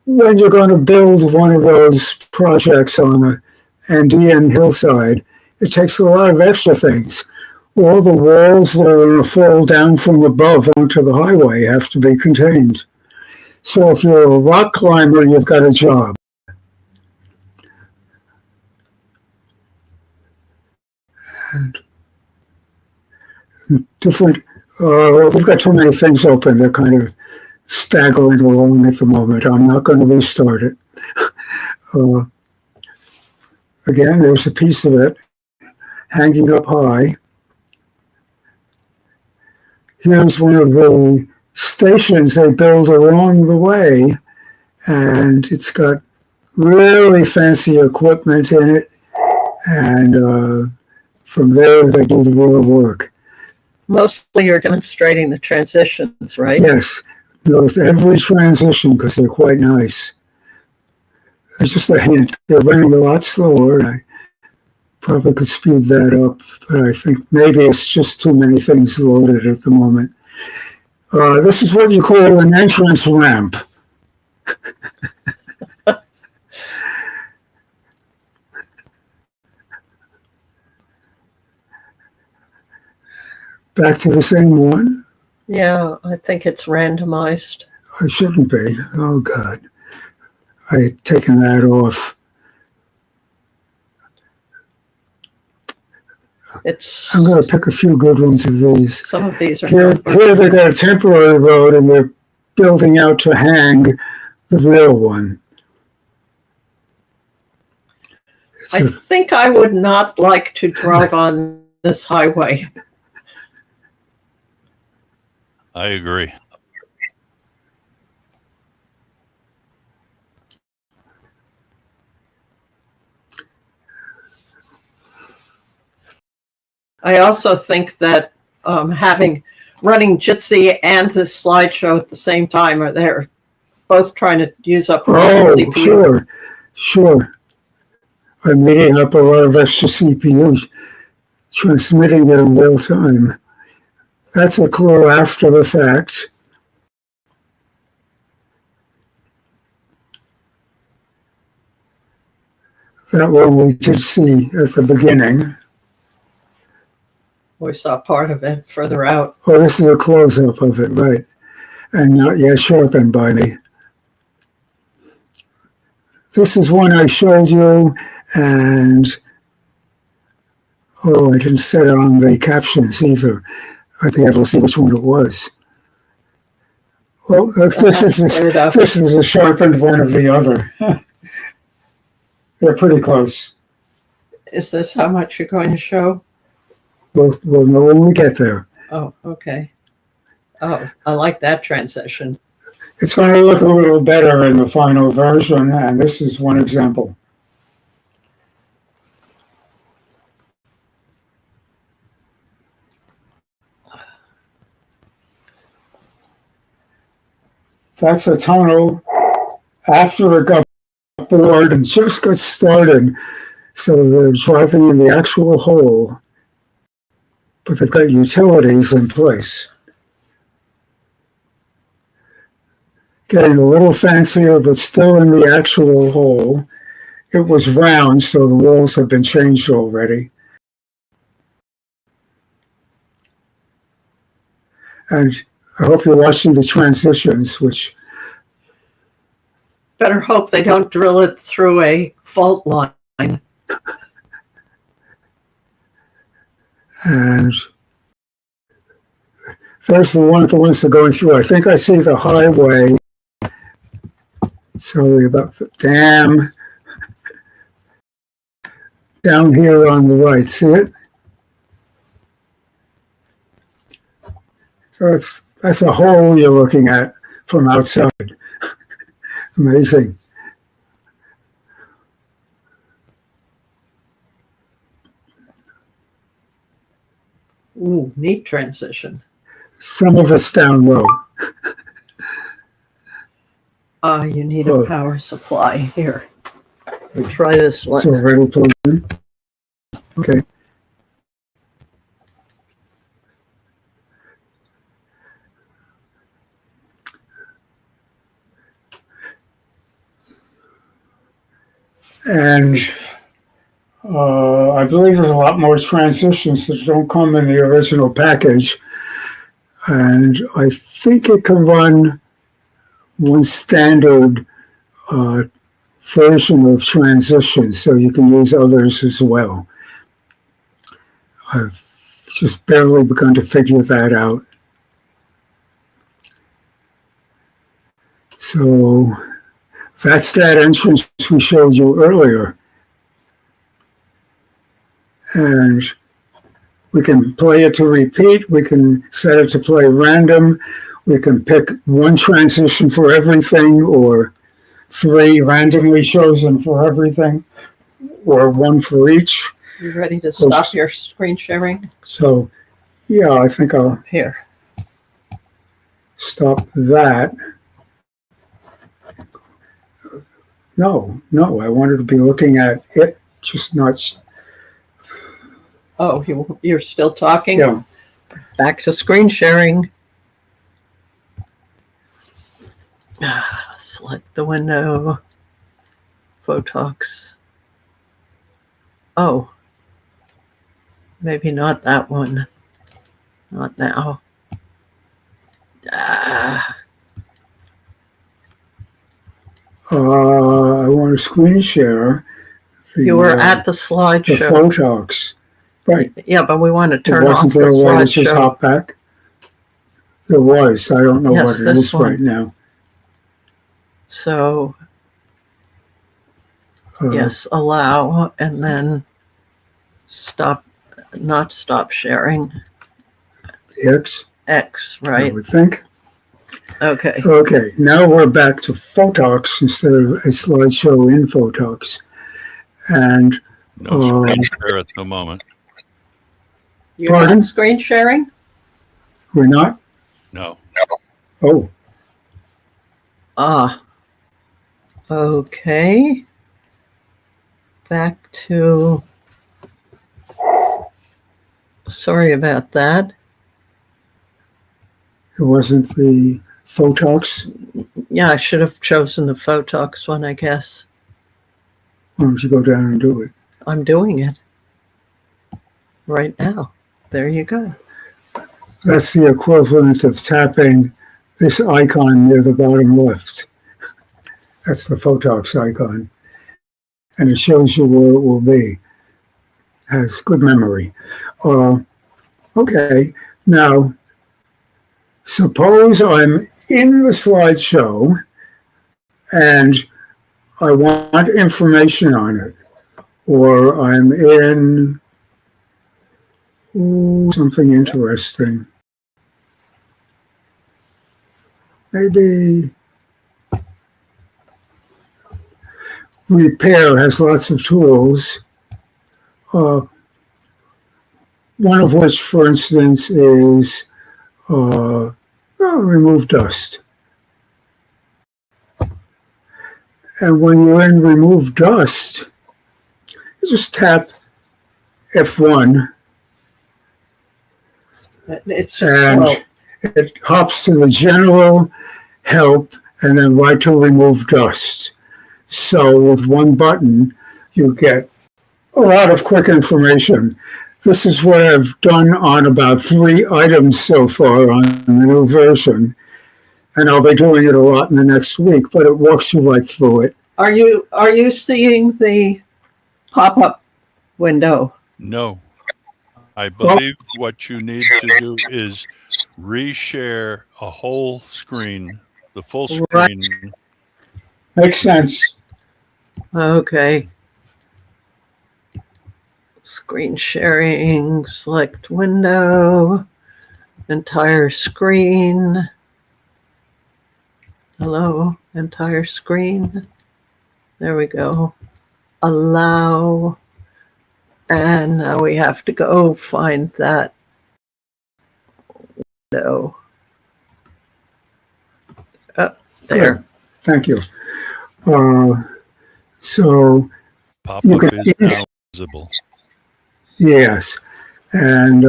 When you're going to build one of those projects on an Andean hillside, it takes a lot of extra things. All the walls that are going to fall down from above onto the highway have to be contained. So if you're a rock climber, you've got a job. And different, we've got too many things open. They're kind of staggering along at the moment. I'm not going to restart it. Again, there's a piece of it hanging up high. Here's one of the stations they build along the way, and it's got really fancy equipment in it, and from there they do the real work. Mostly you're demonstrating the transitions, right? Yes, notice every transition because they're quite nice. It's just a hint. They're running a lot slower. I probably could speed that up, but I think maybe it's just too many things loaded at the moment. This is what you call an entrance ramp. Back to the same one. Yeah, I think it's randomized. I shouldn't be. Oh, God. I had taken that off. It's, I'm going to pick a few good ones of these. some of these are. Here they got a temporary road and they're building out to hang the real one. It's I think I would not like to drive on this highway. I agree. I also think that running Jitsi and the slideshow at the same time, or they're both trying to use up CPU. Sure. I'm eating up a lot of extra CPU, transmitting it in real time. That's a clue after the fact. That one we did see at the beginning. We saw part of it further out. Oh, this is a close-up of it, right? And not yet sharpened by me. This is one I showed you, and I didn't set it on the captions either. I'd be able to see which one it was. Well, this is a sharpened one of the other. They're pretty close. Is this how much you're going to show? We'll know when we get there. Oh, okay. Oh, I like that transition. It's going to look a little better in the final version, and this is one example. That's a tunnel after it got bored and just got started. So they're driving in the actual hole, but they've got utilities in place. Getting a little fancier, but still in the actual hole. It was round, so the walls have been changed already. And I hope you're watching the transitions, which... Better hope they don't drill it through a fault line. And there's the ones that are going through. I think I see the highway. Sorry about the dam. Down here on the right, see it? So that's a hole you're looking at from outside. Amazing. Ooh, neat transition. Some of us down low. You need a power supply here. We'll try this one. It's already plugged in. Okay. And I believe there's a lot more transitions that don't come in the original package. And I think it can run one standard version of transitions, so you can use others as well. I've just barely begun to figure that out. So that's that entrance we showed you earlier. And we can play it to repeat. We can set it to play random. We can pick one transition for everything, or 3 randomly chosen for everything, or 1 for each. You ready to stop your screen sharing? So, yeah, I think I'll Here. stop that. No, I wanted to be looking at it, just not. Oh, you're still talking? Yeah. Back to screen sharing. Select the window. Photox. Oh. Maybe not that one. Not now. I want to screen share. You were at the slideshow. The Photox. Right. Yeah, but we want to turn off Wasn't the there a way to just slideshow. hop back? There was. I don't know Yes, what it this is one. right now. So, Uh, yes, allow, and then stop, not stop sharing. X, X, I right? would think. Okay. Okay, now we're back to Photox instead of a slideshow in Photox. And No screen share at the moment. You're Pardon? not screen sharing? we're not? No. Oh, Ah. Okay. Back to. Sorry about that. it wasn't the Photox? Yeah, I should have chosen the Photox one, I guess. Why don't you go down and do it? I'm doing it right now. There you go. That's the equivalent of tapping this icon near the bottom left. That's the Photox icon. And it shows you where it will be. Has good memory. Okay, now suppose I'm in the slideshow and I want information on it, or I'm in something interesting. Maybe repair has lots of tools. One of which, for instance, is remove dust. And when you're in remove dust, you just tap F1 It's and well, it hops to the general help and then right to remove dust. So with one button, you get a lot of quick information. This is what I've done on about 3 items so far on the new version. And I'll be doing it a lot in the next week, but it walks you right through it. are you seeing the pop-up window? No. I believe what you need to do is reshare a whole screen, the full Right. screen. Makes sense. Okay. Screen sharing, select window, entire screen. Hello, entire screen. There we go. Allow. And now we have to go find that window. Oh, there. Good. Thank you. So, you Pop-up can is now visible. yes. And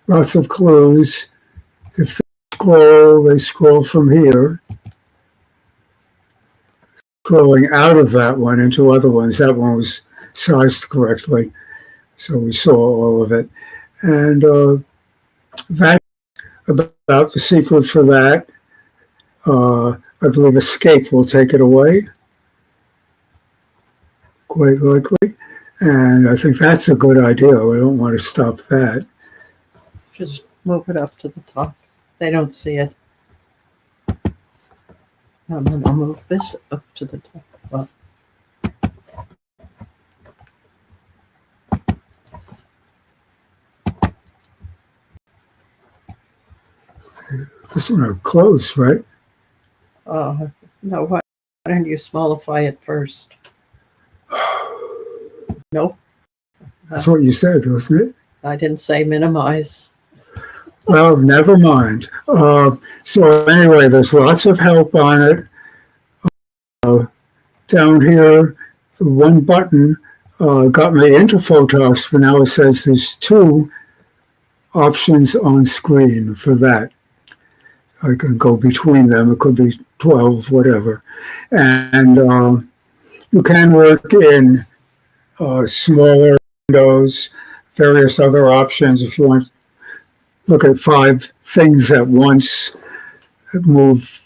lots of clues. If they scroll from here. Scrolling out of that one into other ones. That one was sized correctly. So we saw all of it. And that's about the secret for that. I believe escape will take it away. Quite likely. And I think that's a good idea. We don't want to stop that. Just move it up to the top. They don't see it. And then I'll move this up to the top. Well, This one are close, right? no, why don't you smallify it first? Nope, That's what you said, wasn't it? I didn't say minimize. Well, never mind. So anyway, there's lots of help on it. Down here, one button got me into Photox, but now it says there's 2 options on screen for that. I can go between them. It could be 12, whatever. And you can work in smaller windows, various other options if you want to look at 5 things at once, move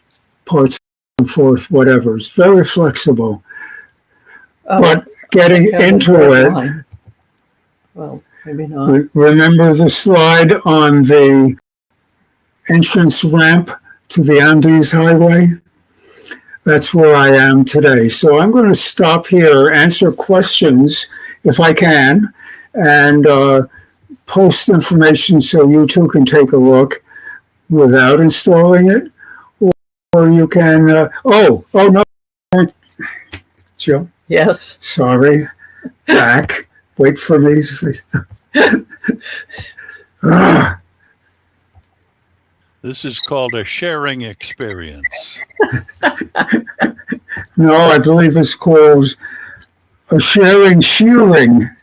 parts and forth, whatever. It's very flexible. Oh, But getting okay, into red it, line. Well, maybe not. Remember the slide on the entrance ramp to the Andes Highway? That's where I am today. So I'm going to stop here, answer questions if I can, and post information so you too can take a look without installing it. Or you can, no, Joe, Yes. sorry, back. Wait for me to say. Ah, This is called a sharing experience. no, I believe it's called a shearing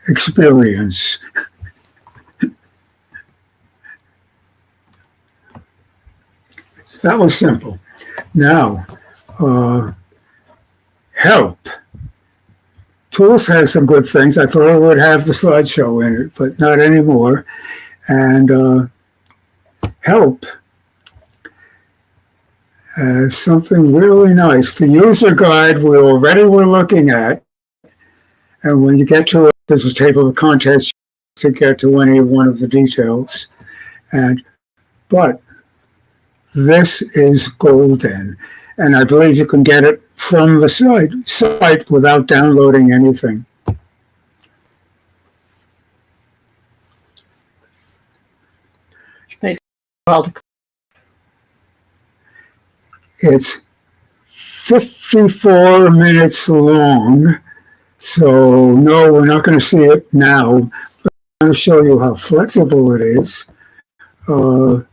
experience. That was simple. Now, help. Tools has some good things. I thought it would have the slideshow in it, but not anymore. And help has something really nice. The user guide we already were looking at, and when you get to it, there's a table of contents to get to any one of the details. But this is golden, and I believe you can get it from the site without downloading anything. Well, It's 54 minutes long, so no, we're not going to see it now. But I'm going to show you how flexible it is. They're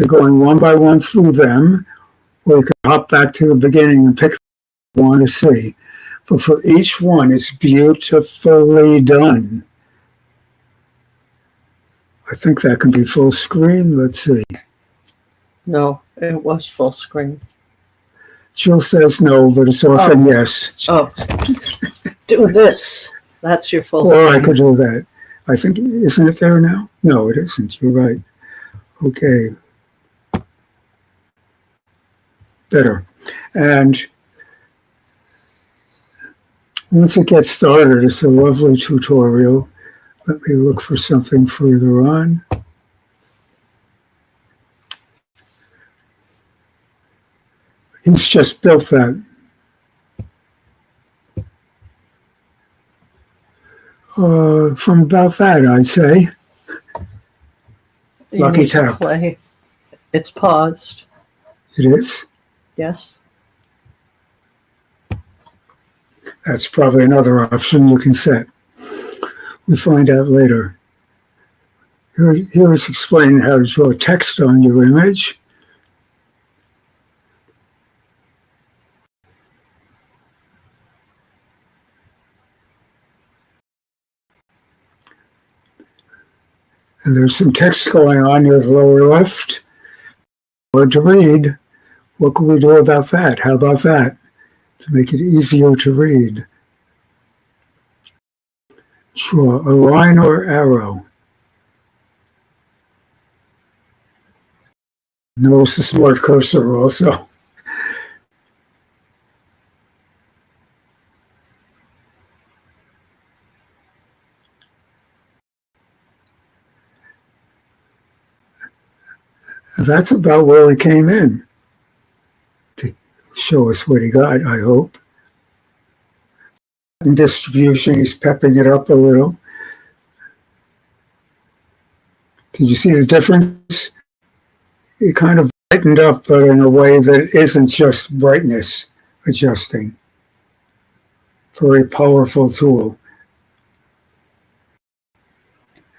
going one by one through them, or you can hop back to the beginning and pick what you want to see. But for each one, it's beautifully done. I think that can be full screen. Let's see. no, it was full screen. Jill says no, but it's often yes. Oh, do this. That's your full Or I screen. could do that. I think, isn't it there now? No, it isn't. You're right. Okay. Better. And once it gets started, it's a lovely tutorial. Let me look for something further on. He's just built that. From about that, I'd say. You Lucky need to tap. play. It's paused. It is. Yes. That's probably another option you can set. We find out later. Here is explaining how to draw text on your image. And there's some text going on near the lower left. Hard to read. What can we do about that? How about that? To make it easier to read. Draw a line or arrow. Notice the smart cursor also. And that's about where we came in. To show us what he got, I hope. And distribution, he's pepping it up a little. Did you see the difference? It kind of brightened up, but in a way that isn't just brightness adjusting. Very powerful tool.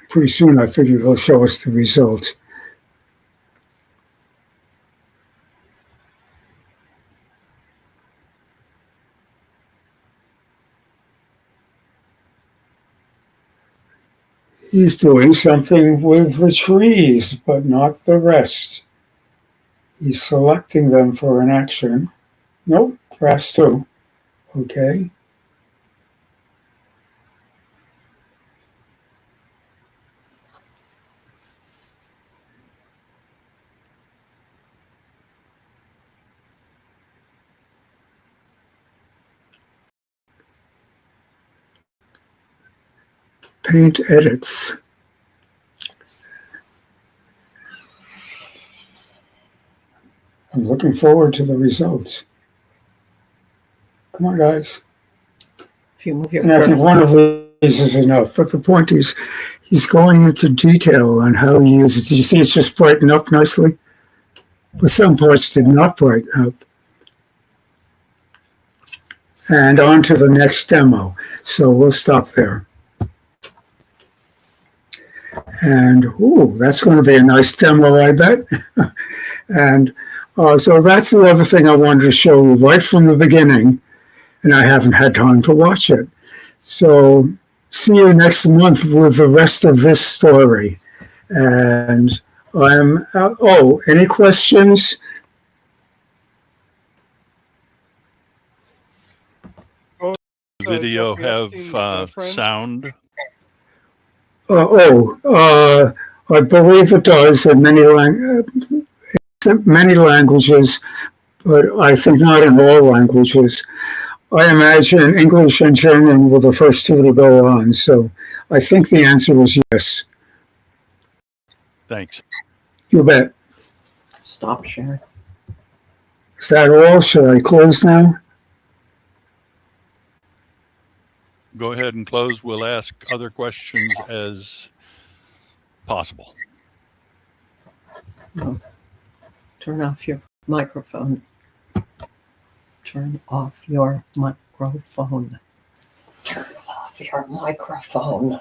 Pretty soon I figure he'll show us the result. He's doing something with the trees, but not the rest. He's selecting them for an action. Nope, grass too. Okay. Paint edits. I'm looking forward to the results. Come on, guys. If you move your And I think one of these is enough. But the point is, he's going into detail on how he uses it. Did you see it's just brightened up nicely? But some parts did not brighten up. And on to the next demo. So we'll stop there. And, ooh, that's going to be a nice demo, I bet. And so that's the other thing I wanted to show you right from the beginning, and I haven't had time to watch it. So see you next month with the rest of this story. And any questions? Video Jeffrey have Epstein's girlfriend? sound? I believe it does in many languages, but I think not in all languages. I imagine English and German were the first two to go on, so I think the answer is yes. Thanks. You bet. Stop sharing. Is that all? Should I close now? Go ahead and close. We'll ask other questions as possible. No. Turn off your microphone. Turn off your microphone. Turn off your microphone.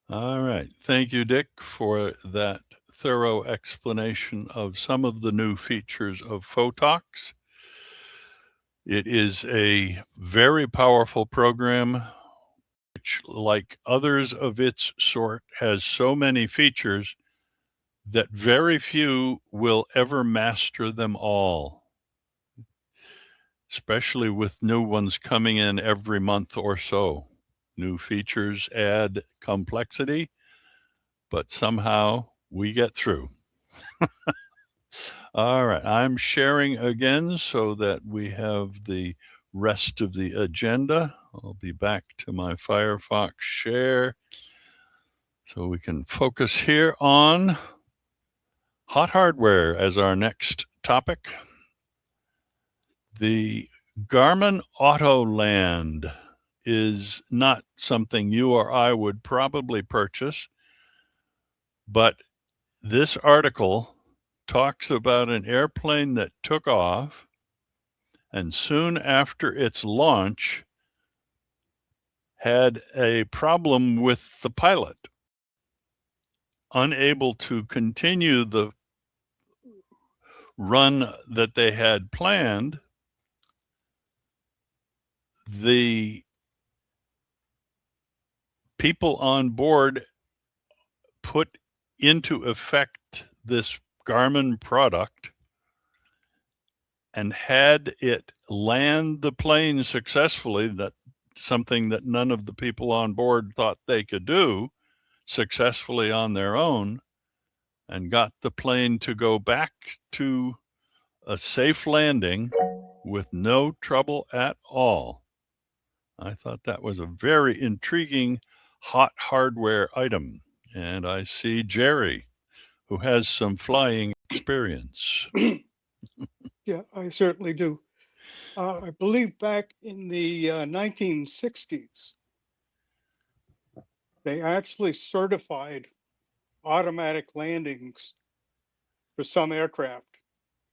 All right. Thank you, Dick, for that thorough explanation of some of the new features of Photox. It is a very powerful program, which, like others of its sort, has so many features that very few will ever master them all, especially with new ones coming in every month or so. New features add complexity, but somehow we get through. All right, I'm sharing again so that we have the rest of the agenda. I'll be back to my Firefox share so we can focus here on hot hardware as our next topic. The Garmin Autoland is not something you or I would probably purchase, but this article talks about an airplane that took off and soon after its launch had a problem with the pilot, unable to continue the run that they had planned. The people on board put into effect this Garmin product and had it land the plane successfully, that something that none of the people on board thought they could do successfully on their own, and got the plane to go back to a safe landing with no trouble at all. I thought that was a very intriguing hot hardware item. And I see Jerry, who has some flying experience. Yeah, I certainly do. I believe back in the 1960s, they actually certified automatic landings for some aircraft.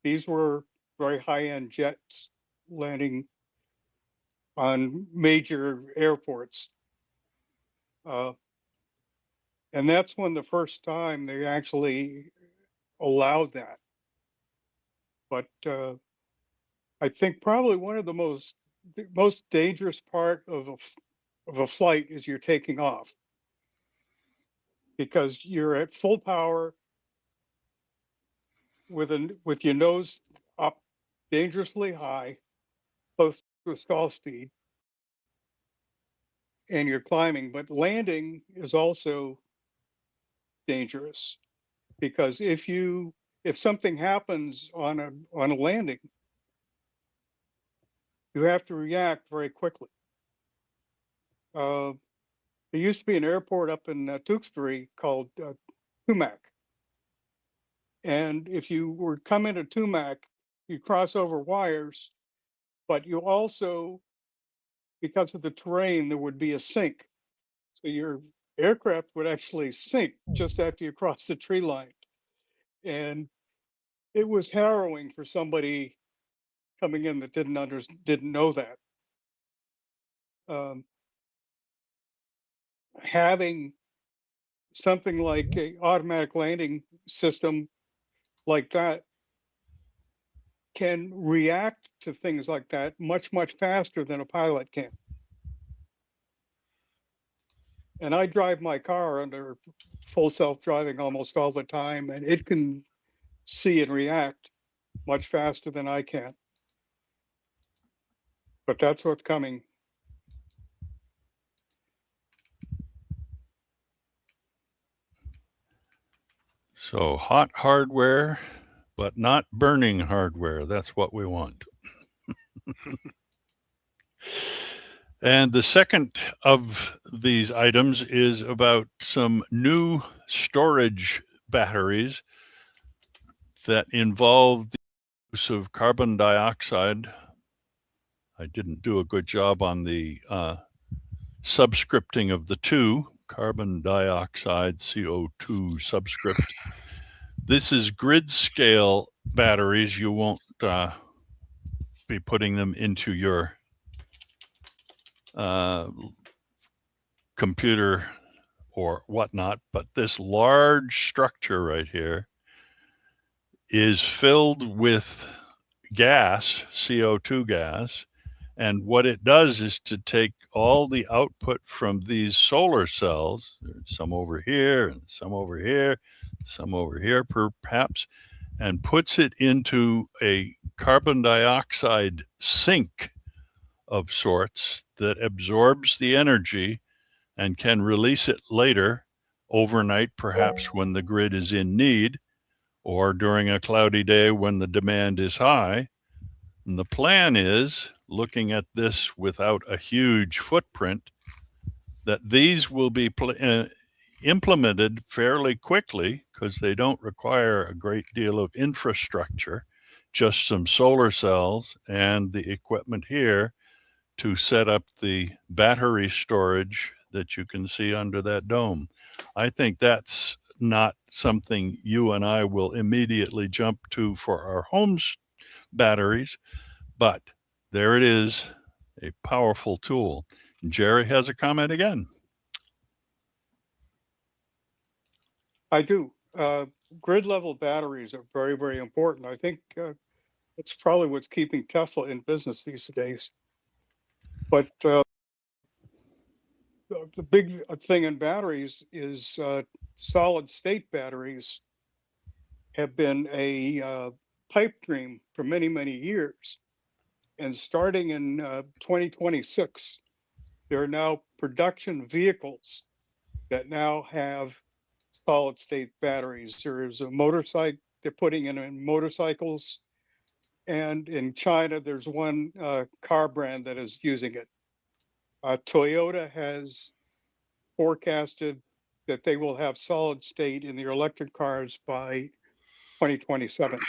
These were very high-end jets landing on major airports. And that's when the first time they actually allowed that. But I think probably one of the most dangerous part of a flight is you're taking off, because you're at full power with your nose up dangerously high, close to stall speed, and you're climbing. But landing is also dangerous, because if something happens on a landing, you have to react very quickly. There used to be an airport up in Tewksbury called Tumac. And if you were to come into Tumac, you cross over wires, but you also, because of the terrain, there would be a sink. So your aircraft would actually sink just after you cross the tree line. And it was harrowing for somebody coming in that didn't know that. Having something like a automatic landing system like that can react to things like that much faster than a pilot can. And I drive my car under full self-driving almost all the time, and it can see and react much faster than I can. But that's what's coming. So hot hardware, but not burning hardware. That's what we want. And the second of these items is about some new storage batteries that involve the use of carbon dioxide. I didn't do a good job on the subscripting of the two, carbon dioxide, CO2 subscript. This is grid scale batteries. You won't be putting them into your computer or whatnot, but this large structure right here is filled with gas, CO2 gas. And what it does is to take all the output from these solar cells, some over here and some over here, some over here perhaps, and puts it into a carbon dioxide sink of sorts that absorbs the energy and can release it later, overnight perhaps when the grid is in need, or during a cloudy day when the demand is high. And the plan is, looking at this without a huge footprint, that these will be implemented fairly quickly because they don't require a great deal of infrastructure, just some solar cells and the equipment here to set up the battery storage that you can see under that dome. I think that's not something you and I will immediately jump to for our home's batteries, but there it is, a powerful tool. Jerry has a comment again. I do. Grid level batteries are very important. I think it's probably what's keeping Tesla in business these days. But the big thing in batteries is solid state batteries have been a pipe dream for many years. And starting in 2026, there are now production vehicles that now have solid state batteries. There is a motorcycle, they're putting in motorcycles. And in China, there's one car brand that is using it. Toyota has forecasted that they will have solid state in their electric cars by 2027.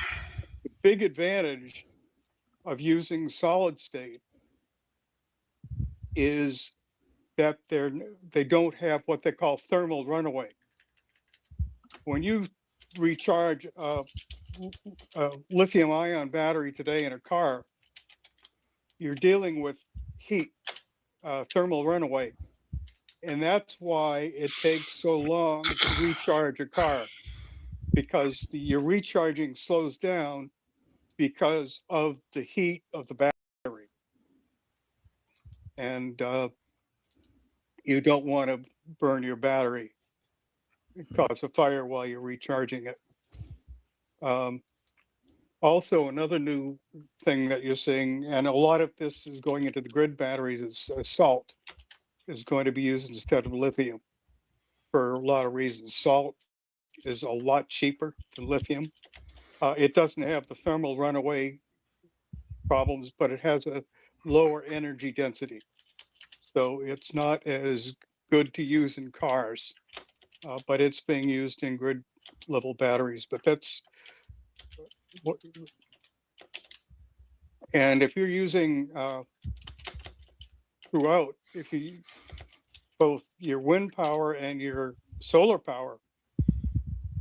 The big advantage of using solid state is that they don't have what they call thermal runaway. When you recharge a lithium ion battery today in a car, you're dealing with heat, thermal runaway. And that's why it takes so long to recharge a car, because your recharging slows down because of the heat of the battery. And you don't want to burn your battery, cause a fire while you're recharging it. Also, another new thing that you're seeing, and a lot of this is going into the grid batteries, is salt is going to be used instead of lithium for a lot of reasons. Salt is a lot cheaper than lithium. It doesn't have the thermal runaway problems, but it has a lower energy density. So it's not as good to use in cars, but it's being used in grid level batteries. But that's what, and if you're using throughout, if you both your wind power and your solar power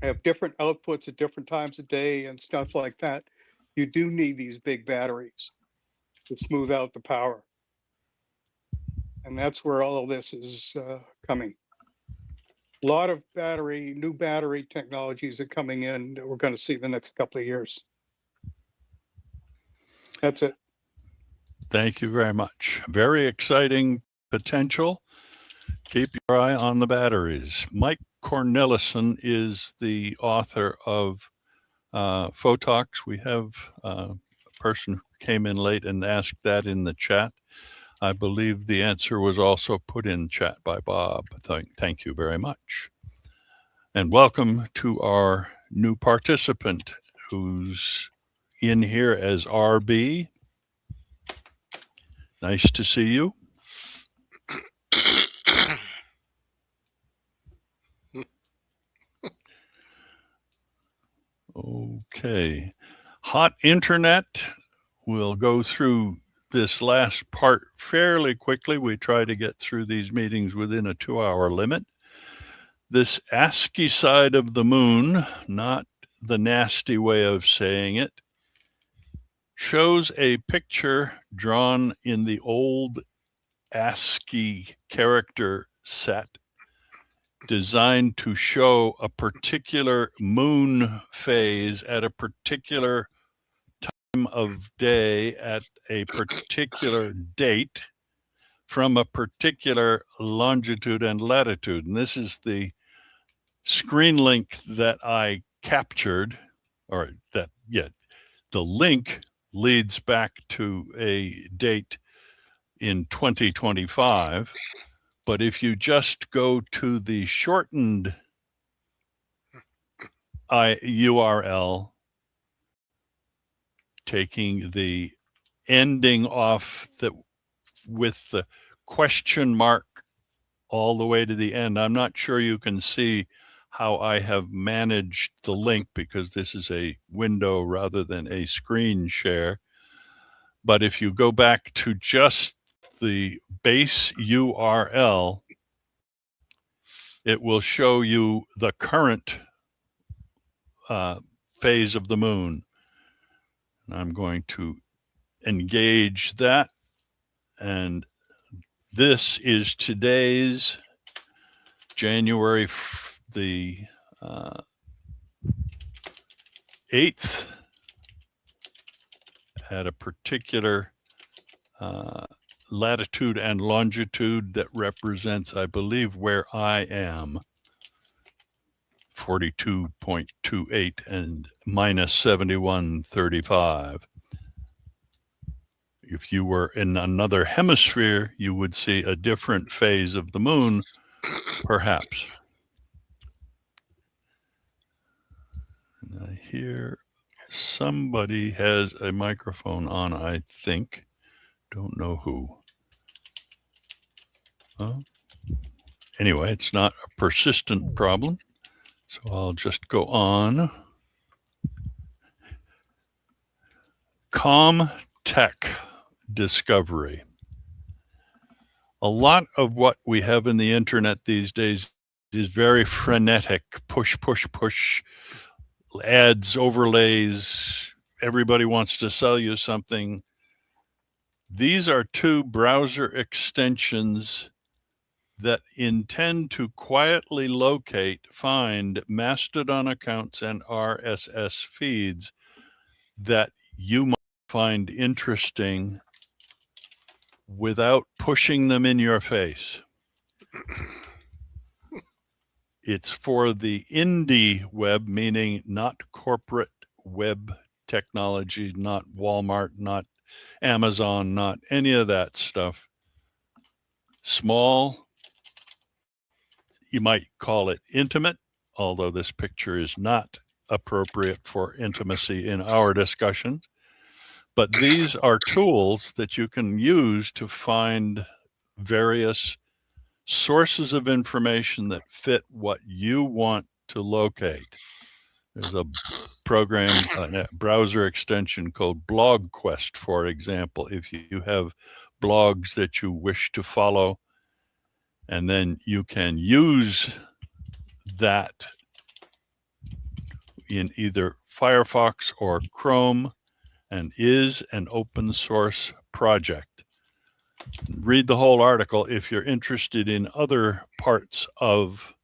have different outputs at different times of day and stuff like that, you do need these big batteries to smooth out the power. And that's where all of this is coming. A lot of new battery technologies are coming in that we're going to see the next couple of years. That's it. Thank you very much. Very exciting potential. Keep your eye on the batteries. Mike Cornelison is the author of Photox. We have a person who came in late and asked that in the chat. I believe the answer was also put in chat by Bob. Thank you very much. And welcome to our new participant who's in here as RB. Nice to see you. Okay. Hot internet. We'll go through this last part fairly quickly. We try to get through these meetings within a 2-hour limit. This ASCII side of the moon, not the nasty way of saying it, shows a picture drawn in the old ASCII character set designed to show a particular moon phase at a particular time of day at a particular date from a particular longitude and latitude. And this is the screen link that I captured, or that, yeah, the link leads back to a date in 2025. But if you just go to the shortened URL, taking the ending off with the question mark all the way to the end, I'm not sure you can see how I have managed the link because this is a window rather than a screen share. But if you go back to just the base URL, it will show you the current phase of the moon. And I'm going to engage that. And this is today's January the 8th at a particular latitude and longitude that represents, I believe, where I am, 42.28 and minus 71.35. If you were in another hemisphere, you would see a different phase of the moon, perhaps. And I hear somebody has a microphone on, I think. Don't know who. Anyway, it's not a persistent problem, so I'll just go on. Tech discovery. A lot of what we have in the internet these days is very frenetic, push, push, push, ads, overlays, everybody wants to sell you something. These are two browser extensions that intend to quietly locate, find Mastodon accounts and RSS feeds that you might find interesting without pushing them in your face. It's for the indie web, meaning not corporate web technology, not Walmart, not Amazon, not any of that stuff. Small, you might call it intimate, although this picture is not appropriate for intimacy in our discussions. But these are tools that you can use to find various sources of information that fit what you want to locate. There's a program, a browser extension called BlogQuest, for example, if you have blogs that you wish to follow, and then you can use that in either Firefox or Chrome, and is an open source project. Read the whole article if you're interested in other parts of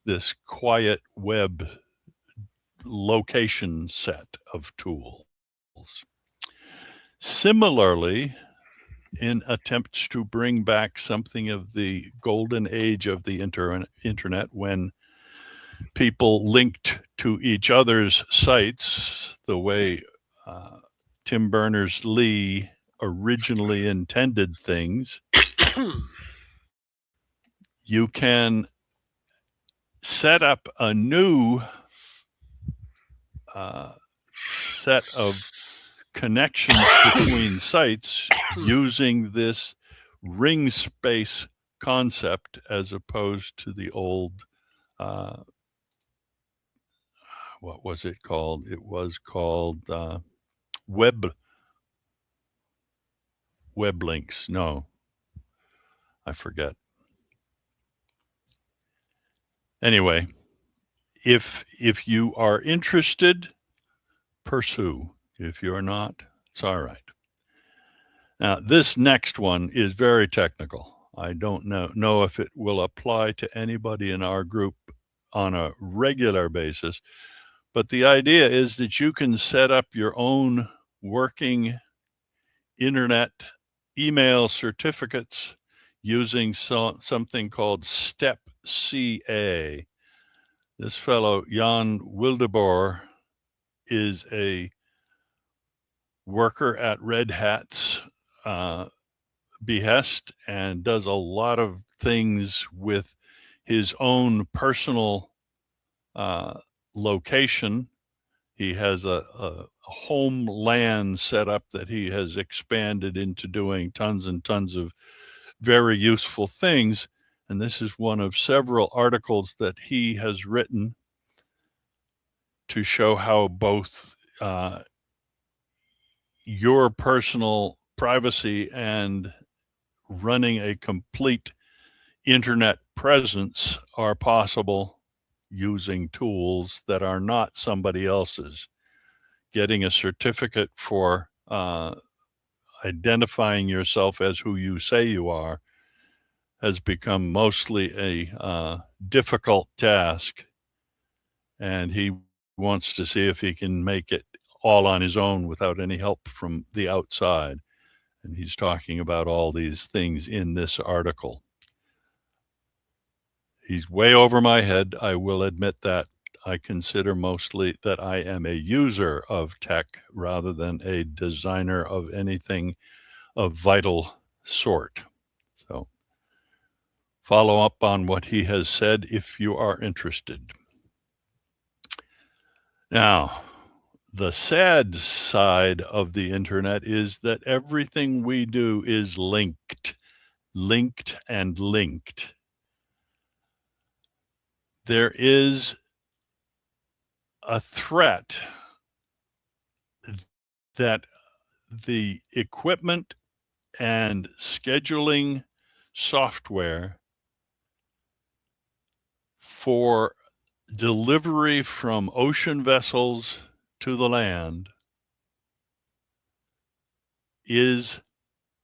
this quiet web location set of tools. Similarly, in attempts to bring back something of the golden age of the internet, when people linked to each other's sites the way Tim Berners-Lee originally intended things, you can set up a new set of connections between sites using this ring space concept as opposed to the old, what was it called? It was called web links. No, I forget. Anyway, if you are interested, pursue. If you're not, it's all right. Now, this next one is very technical. I don't know if it will apply to anybody in our group on a regular basis, but the idea is that you can set up your own working internet email certificates using something called Step CA. This fellow, Jan Wildeboer, is a worker at Red Hat's behest and does a lot of things with his own personal location. He has a home LAN set up that he has expanded into doing tons and tons of very useful things. And this is one of several articles that he has written to show how both your personal privacy and running a complete internet presence are possible using tools that are not somebody else's. Getting a certificate for identifying yourself as who you say you are has become mostly a difficult task, and he wants to see if he can make it all on his own without any help from the outside. And he's talking about all these things in this article. He's way over my head. I will admit that. I consider mostly that I am a user of tech rather than a designer of anything of vital sort. So follow up on what he has said if you are interested. Now, the sad side of the internet is that everything we do is linked and linked. There is a threat that the equipment and scheduling software for delivery from ocean vessels to the land is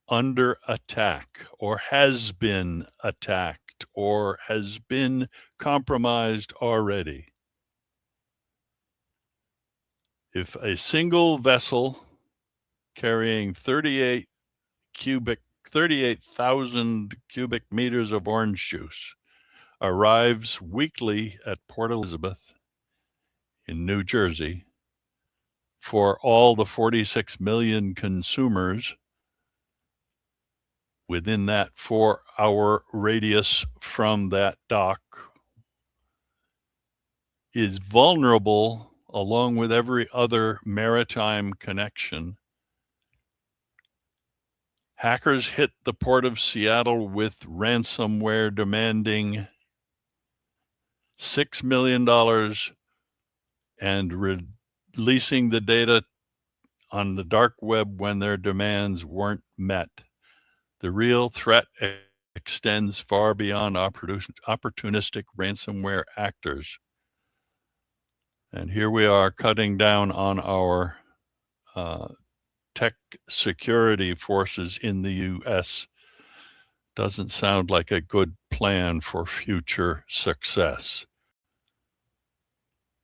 under attack, or has been attacked, or has been compromised already. If a single vessel carrying 38,000 cubic meters of orange juice arrives weekly at Port Elizabeth in New Jersey for all the 46 million consumers within that 4-hour radius from that dock, is vulnerable, along with every other maritime connection, Hackers hit the port of Seattle with ransomware demanding $6 million and releasing the data on the dark web when their demands weren't met. The real threat extends far beyond opportunistic ransomware actors. And here we are cutting down on our tech security forces in the US. Doesn't sound like a good plan for future success.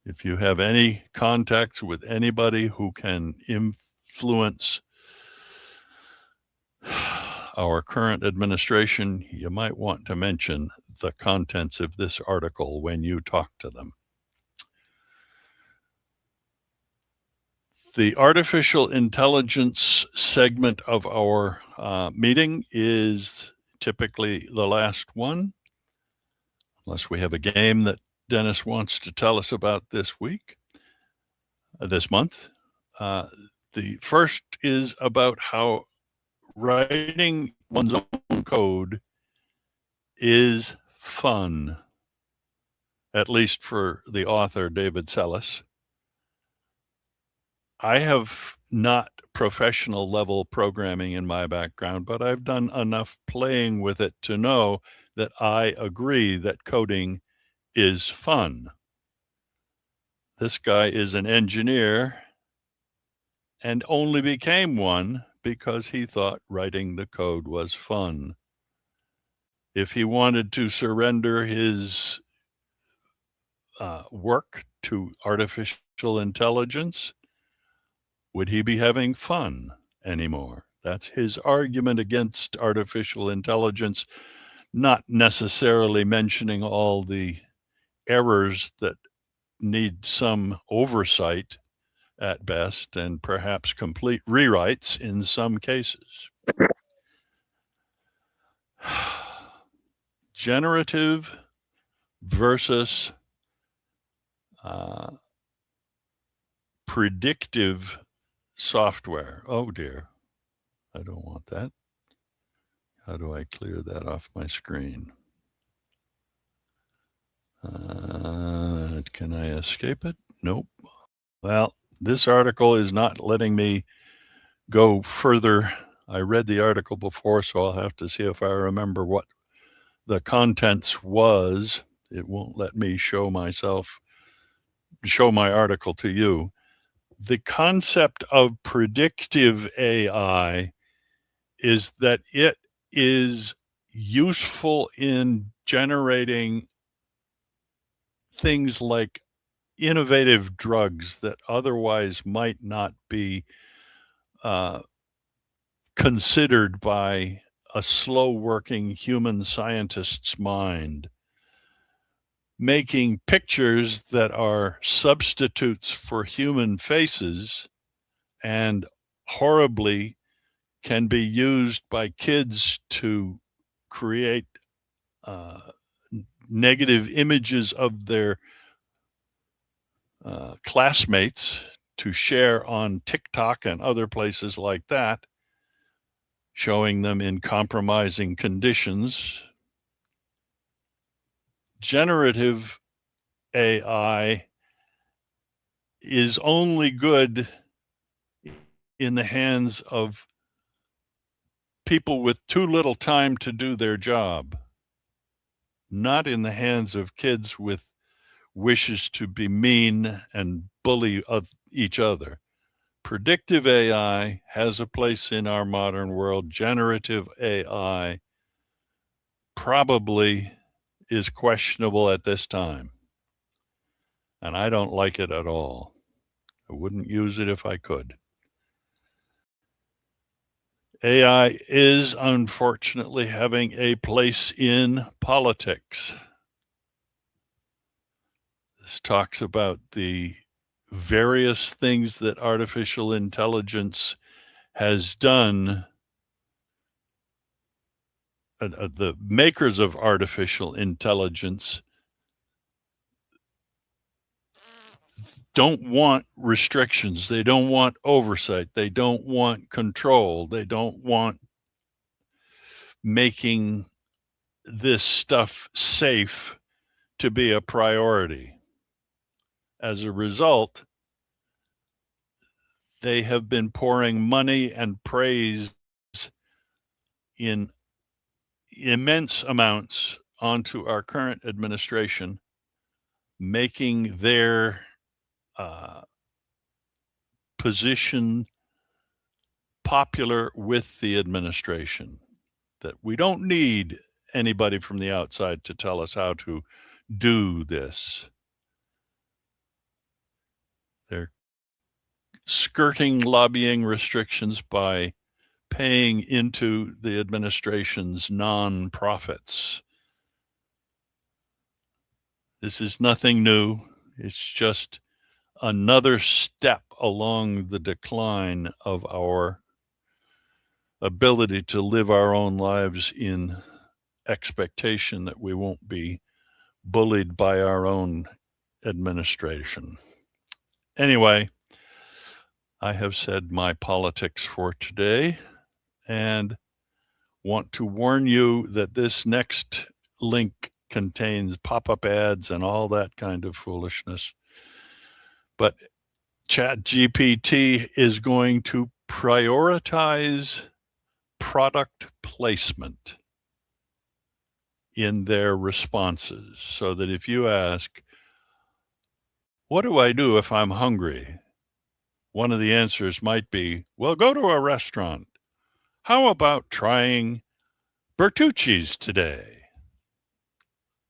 If you have any contacts with anybody who can influence our current administration, you might want to mention the contents of this article when you talk to them. The artificial intelligence segment of our meeting is typically the last one, unless we have a game that Dennis wants to tell us about this week, this month. The first is about how writing one's own code is fun, at least for the author, David Sellis. I have not professional level programming in my background, but I've done enough playing with it to know that I agree that coding is fun. This guy is an engineer and only became one because he thought writing the code was fun. If he wanted to surrender his work to artificial intelligence, would he be having fun anymore? That's his argument against artificial intelligence, not necessarily mentioning all the errors that need some oversight at best and perhaps complete rewrites in some cases. Generative versus predictive software. Oh dear, I don't want that. How do I clear that off my screen? Can I escape it? Nope. Well, this article is not letting me go further. I read the article before, so I'll have to see if I remember what the contents was. It won't let me show my article to you. The concept of predictive AI is that it is useful in generating things like innovative drugs that otherwise might not be considered by a slow-working human scientist's mind. Making pictures that are substitutes for human faces and horribly can be used by kids to create negative images of their classmates to share on TikTok and other places like that, showing them in compromising conditions. Generative AI is only good in the hands of people with too little time to do their job, not in the hands of kids with wishes to be mean and bully each other. Predictive AI has a place in our modern world. Generative AI probably is questionable at this time. And I don't like it at all. I wouldn't use it if I could. AI is unfortunately having a place in politics. This talks about the various things that artificial intelligence has done. The makers of artificial intelligence don't want restrictions. They don't want oversight. They don't want control. They don't want making this stuff safe to be a priority. As a result, they have been pouring money and praise in immense amounts onto our current administration, making their position popular with the administration, that we don't need anybody from the outside to tell us how to do this. They're skirting lobbying restrictions by paying into the administration's non-profits. This is nothing new. It's just another step along the decline of our ability to live our own lives in expectation that we won't be bullied by our own administration. Anyway, I have said my politics for today and want to warn you that this next link contains pop-up ads and all that kind of foolishness. But ChatGPT is going to prioritize product placement in their responses, so that if you ask, what do I do if I'm hungry? One of the answers might be, well, go to a restaurant. How about trying Bertucci's today?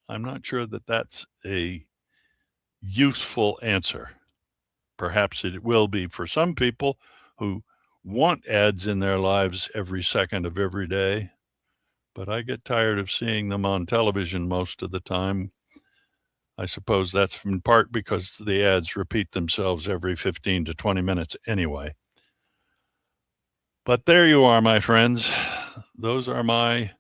I'm not sure that that's a useful answer. Perhaps it will be for some people who want ads in their lives every second of every day, but I get tired of seeing them on television most of the time. I suppose that's in part because the ads repeat themselves every 15 to 20 minutes anyway. But there you are, my friends. Those are my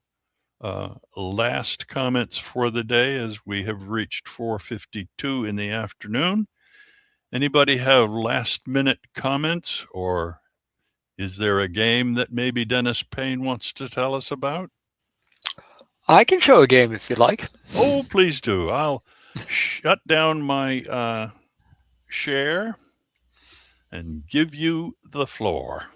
last comments for the day, as we have reached 4:52 in the afternoon. Anybody have last minute comments, or is there a game that maybe Dennis Payne wants to tell us about? I can show a game if you'd like. Oh, please do. I'll shut down my share and give you the floor.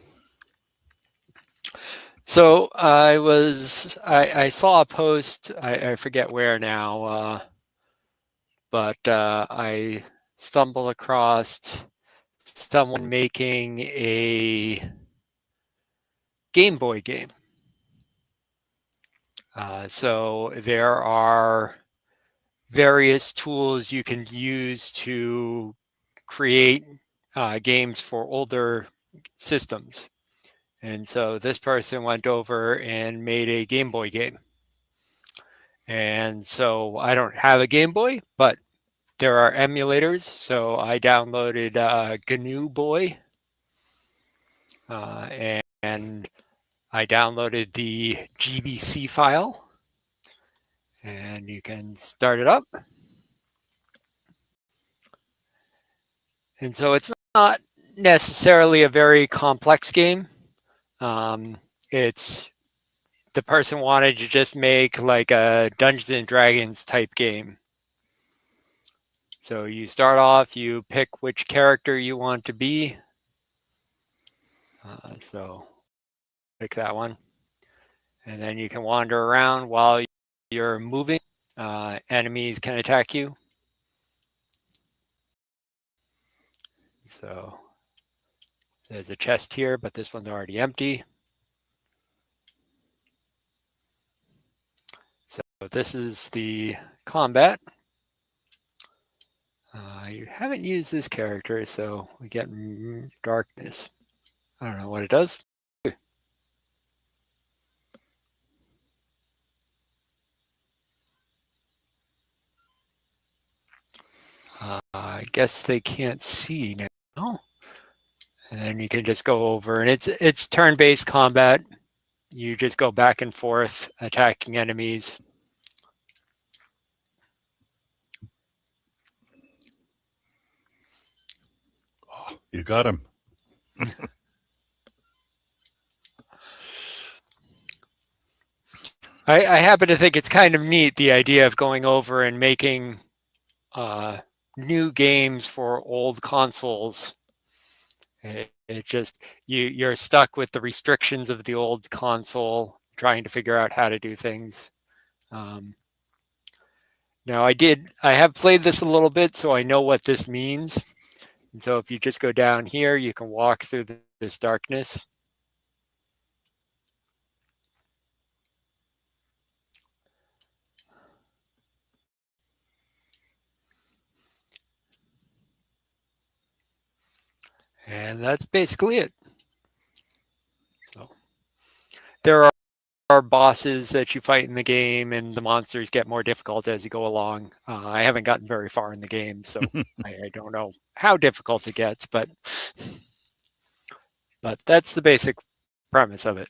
So I saw a post, I forget where now, but I stumbled across someone making a Game Boy game. So there are various tools you can use to create games for older systems. And so this person went over and made a Game Boy game. And so I don't have a Game Boy, but there are emulators. So I downloaded GNU Boy, and I downloaded the GBC file, and you can start it up. And so it's not necessarily a very complex game. It's the person wanted to just make like a Dungeons and Dragons type game. So you start off, you pick which character you want to be. So pick that one. And then you can wander around while you're moving. Enemies can attack you. So there's a chest here, but this one's already empty. So this is the combat. You haven't used this character, so we get darkness. I don't know what it does. I guess they can't see now. And then you can just go over, and it's turn-based combat. You just go back and forth attacking enemies. Oh, you got him. I happen to think it's kind of neat, the idea of going over and making new games for old consoles. It just, you're stuck with the restrictions of the old console, trying to figure out how to do things. Now I have played this a little bit, so I know what this means. And so if you just go down here, you can walk through this darkness. And that's basically it. So there are bosses that you fight in the game, and the monsters get more difficult as you go along. I haven't gotten very far in the game, so I don't know how difficult it gets, but that's the basic premise of it.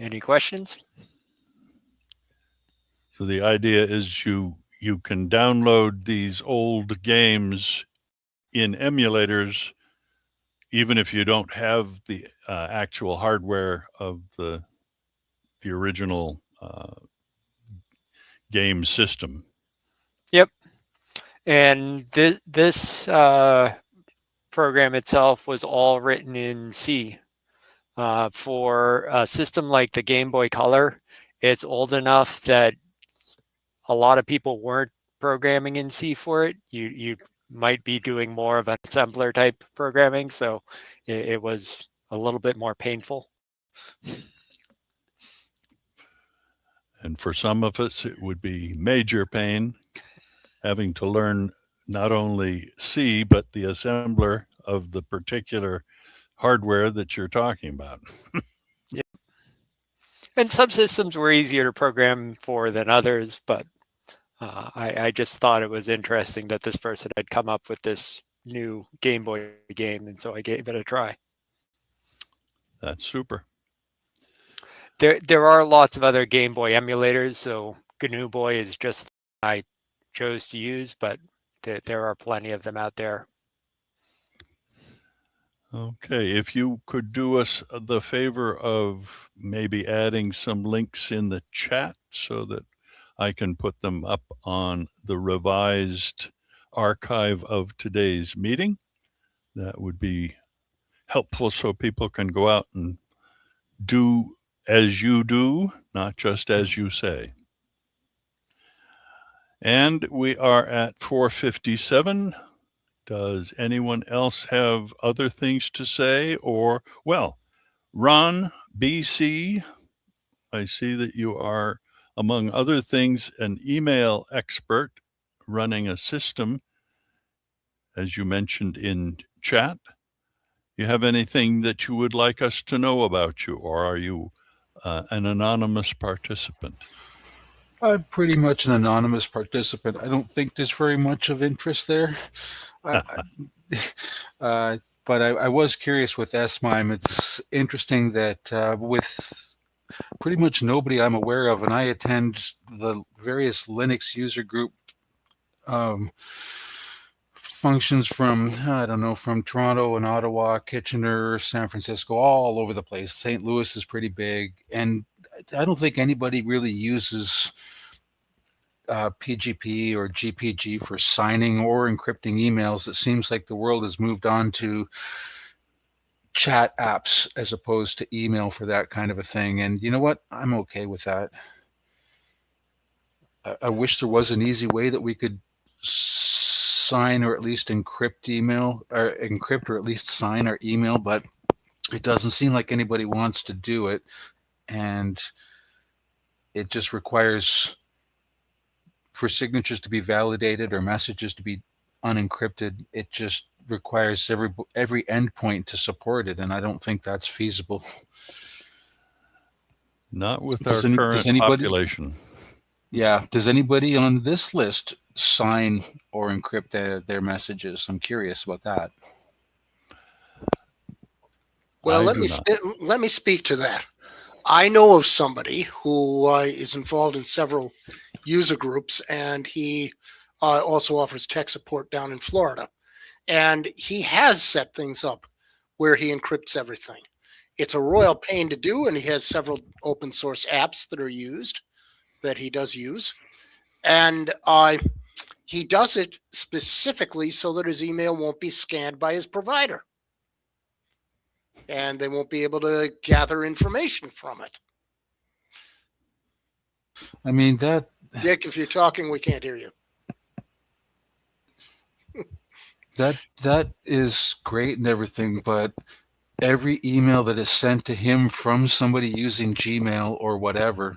Any questions? So the idea is you can download these old games in emulators, even if you don't have the actual hardware of the original game system. Yep. And this program itself was all written in C. For a system like the Game Boy Color, it's old enough that a lot of people weren't programming in C for it. You might be doing more of an assembler type programming, so it was a little bit more painful. And for some of us, it would be major pain having to learn not only C, but the assembler of the particular hardware that you're talking about. Yep. And some systems were easier to program for than others, but I just thought it was interesting that this person had come up with this new Game Boy game, and so I gave it a try. That's super. There are lots of other Game Boy emulators, so GNU Boy is just I chose to use, but there are plenty of them out there. Okay, if you could do us the favor of maybe adding some links in the chat so that I can put them up on the revised archive of today's meeting, that would be helpful so people can go out and do as you do, not just as you say. And we are at 4:57. Does anyone else have other things to say? Or, well, Ron, BC, I see that you are, among other things, an email expert running a system, as you mentioned in chat. You have anything that you would like us to know about you, or are you an anonymous participant? I'm pretty much an anonymous participant. I don't think there's very much of interest there. But I was curious with SMIME. It's interesting that with pretty much nobody I'm aware of, and I attend the various Linux user group functions from, I don't know, from Toronto and Ottawa, Kitchener, San Francisco, all over the place. St. Louis is pretty big, and I don't think anybody really uses PGP or GPG for signing or encrypting emails. It seems like the world has moved on to chat apps as opposed to email for that kind of a thing. And you know what? I'm okay with that. I wish there was an easy way that we could sign or at least encrypt email, or encrypt or at least sign our email, but it doesn't seem like anybody wants to do it. And it just requires for signatures to be validated or messages to be unencrypted. It just requires every endpoint to support it, and I don't think that's feasible. Not with our current population. Yeah. Does anybody on this list sign or encrypt their messages? I'm curious about that. Well, let me speak to that. I know of somebody who is involved in several user groups, and he also offers tech support down in Florida. And he has set things up where he encrypts everything. It's a royal pain to do, and he has several open source apps that he does use. And he does it specifically so that his email won't be scanned by his provider. And they won't be able to gather information from it. I mean, that Dick, if you're talking, we can't hear you. that is great and everything, but every email that is sent to him from somebody using Gmail or whatever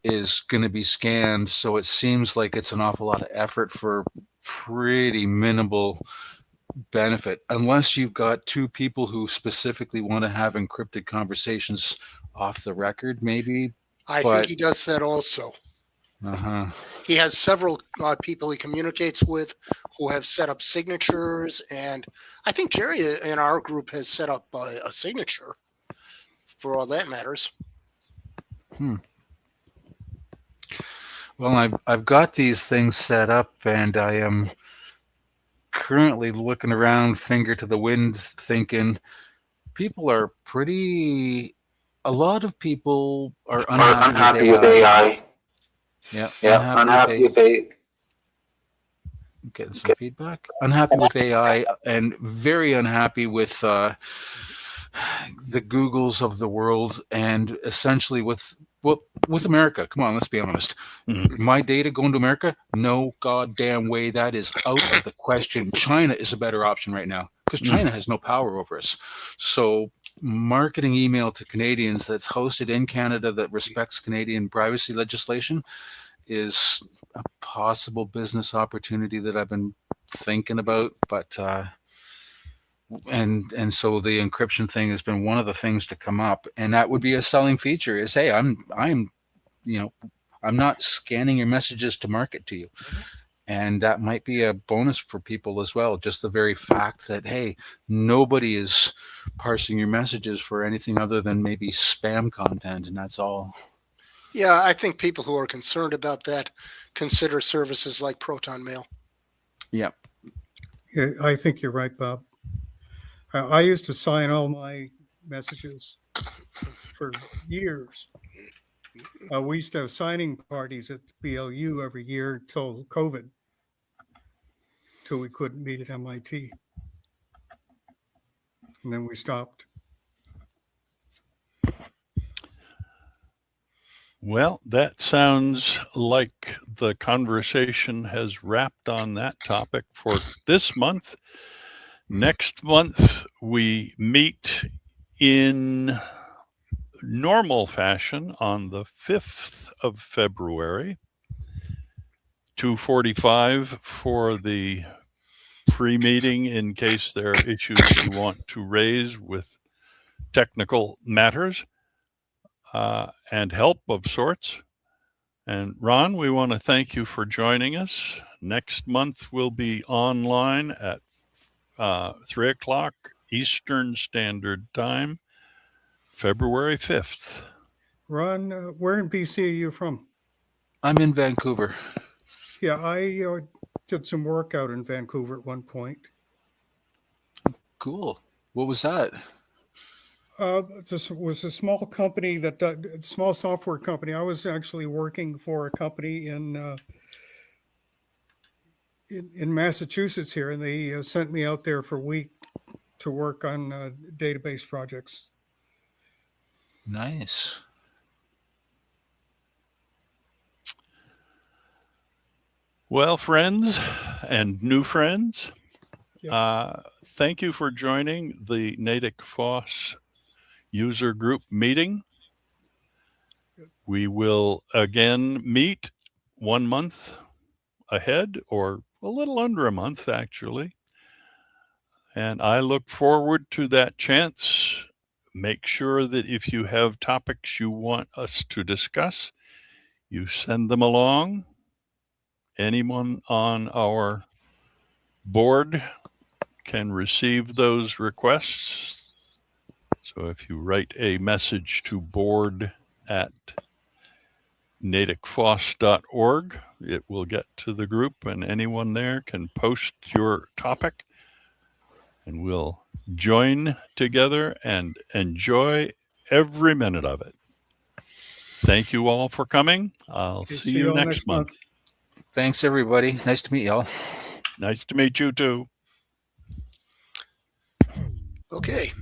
is going to be scanned. So it seems like it's an awful lot of effort for pretty minimal benefit, unless you've got two people who specifically want to have encrypted conversations off the record, maybe. I think he does that also. Uh-huh. He has several people he communicates with who have set up signatures, and I think Jerry in our group has set up a signature for all that matters. Well, I've got these things set up, and I am currently looking around, finger to the wind, thinking a lot of people are unhappy with AI. Yeah, unhappy with AI. Getting some feedback. Unhappy with AI and very unhappy with the Googles of the world, and essentially with America. Come on, let's be honest. My data going to America? No goddamn way. That is out of the question. China is a better option right now because China has no power over us. So marketing email to Canadians that's hosted in Canada that respects Canadian privacy legislation is a possible business opportunity that I've been thinking about, but and so the encryption thing has been one of the things to come up, and that would be a selling feature is, hey, I'm not scanning your messages to market to you. And that might be a bonus for people as well. Just the very fact that, hey, nobody is parsing your messages for anything other than maybe spam content, and that's all. Yeah, I think people who are concerned about that consider services like Proton Mail. Yeah. Yeah, I think you're right, Bob. I used to sign all my messages for years. We used to have signing parties at the BLU every year until COVID, till we couldn't meet at MIT. And then we stopped. Well, that sounds like the conversation has wrapped on that topic for this month. Next month, we meet in normal fashion on the 5th of February, 2:45 for the pre-meeting in case there are issues you want to raise with technical matters and help of sorts. And Ron, we want to thank you for joining us. Next month we'll be online at 3 o'clock Eastern Standard Time, February 5th. Ron, where in BC are you from? I'm in Vancouver. Yeah, I did some work out in Vancouver at one point. Cool. What was that? This was a small company small software company. I was actually working for a company in Massachusetts here, and they sent me out there for a week to work on database projects. Nice. Well, friends and new friends, Yep. Thank you for joining the NatickFOSS user group meeting. We will again meet 1 month ahead, or a little under a month, actually. And I look forward to that chance. Make sure that if you have topics you want us to discuss, you send them along. Anyone on our board can receive those requests. So if you write a message to board@natickfoss.org, it will get to the group, and anyone there can post your topic. and we'll join together and enjoy every minute of it. Thank you all for coming. I'll Okay, see you all next month. Thanks, everybody. Nice to meet y'all. Nice to meet you too. Okay.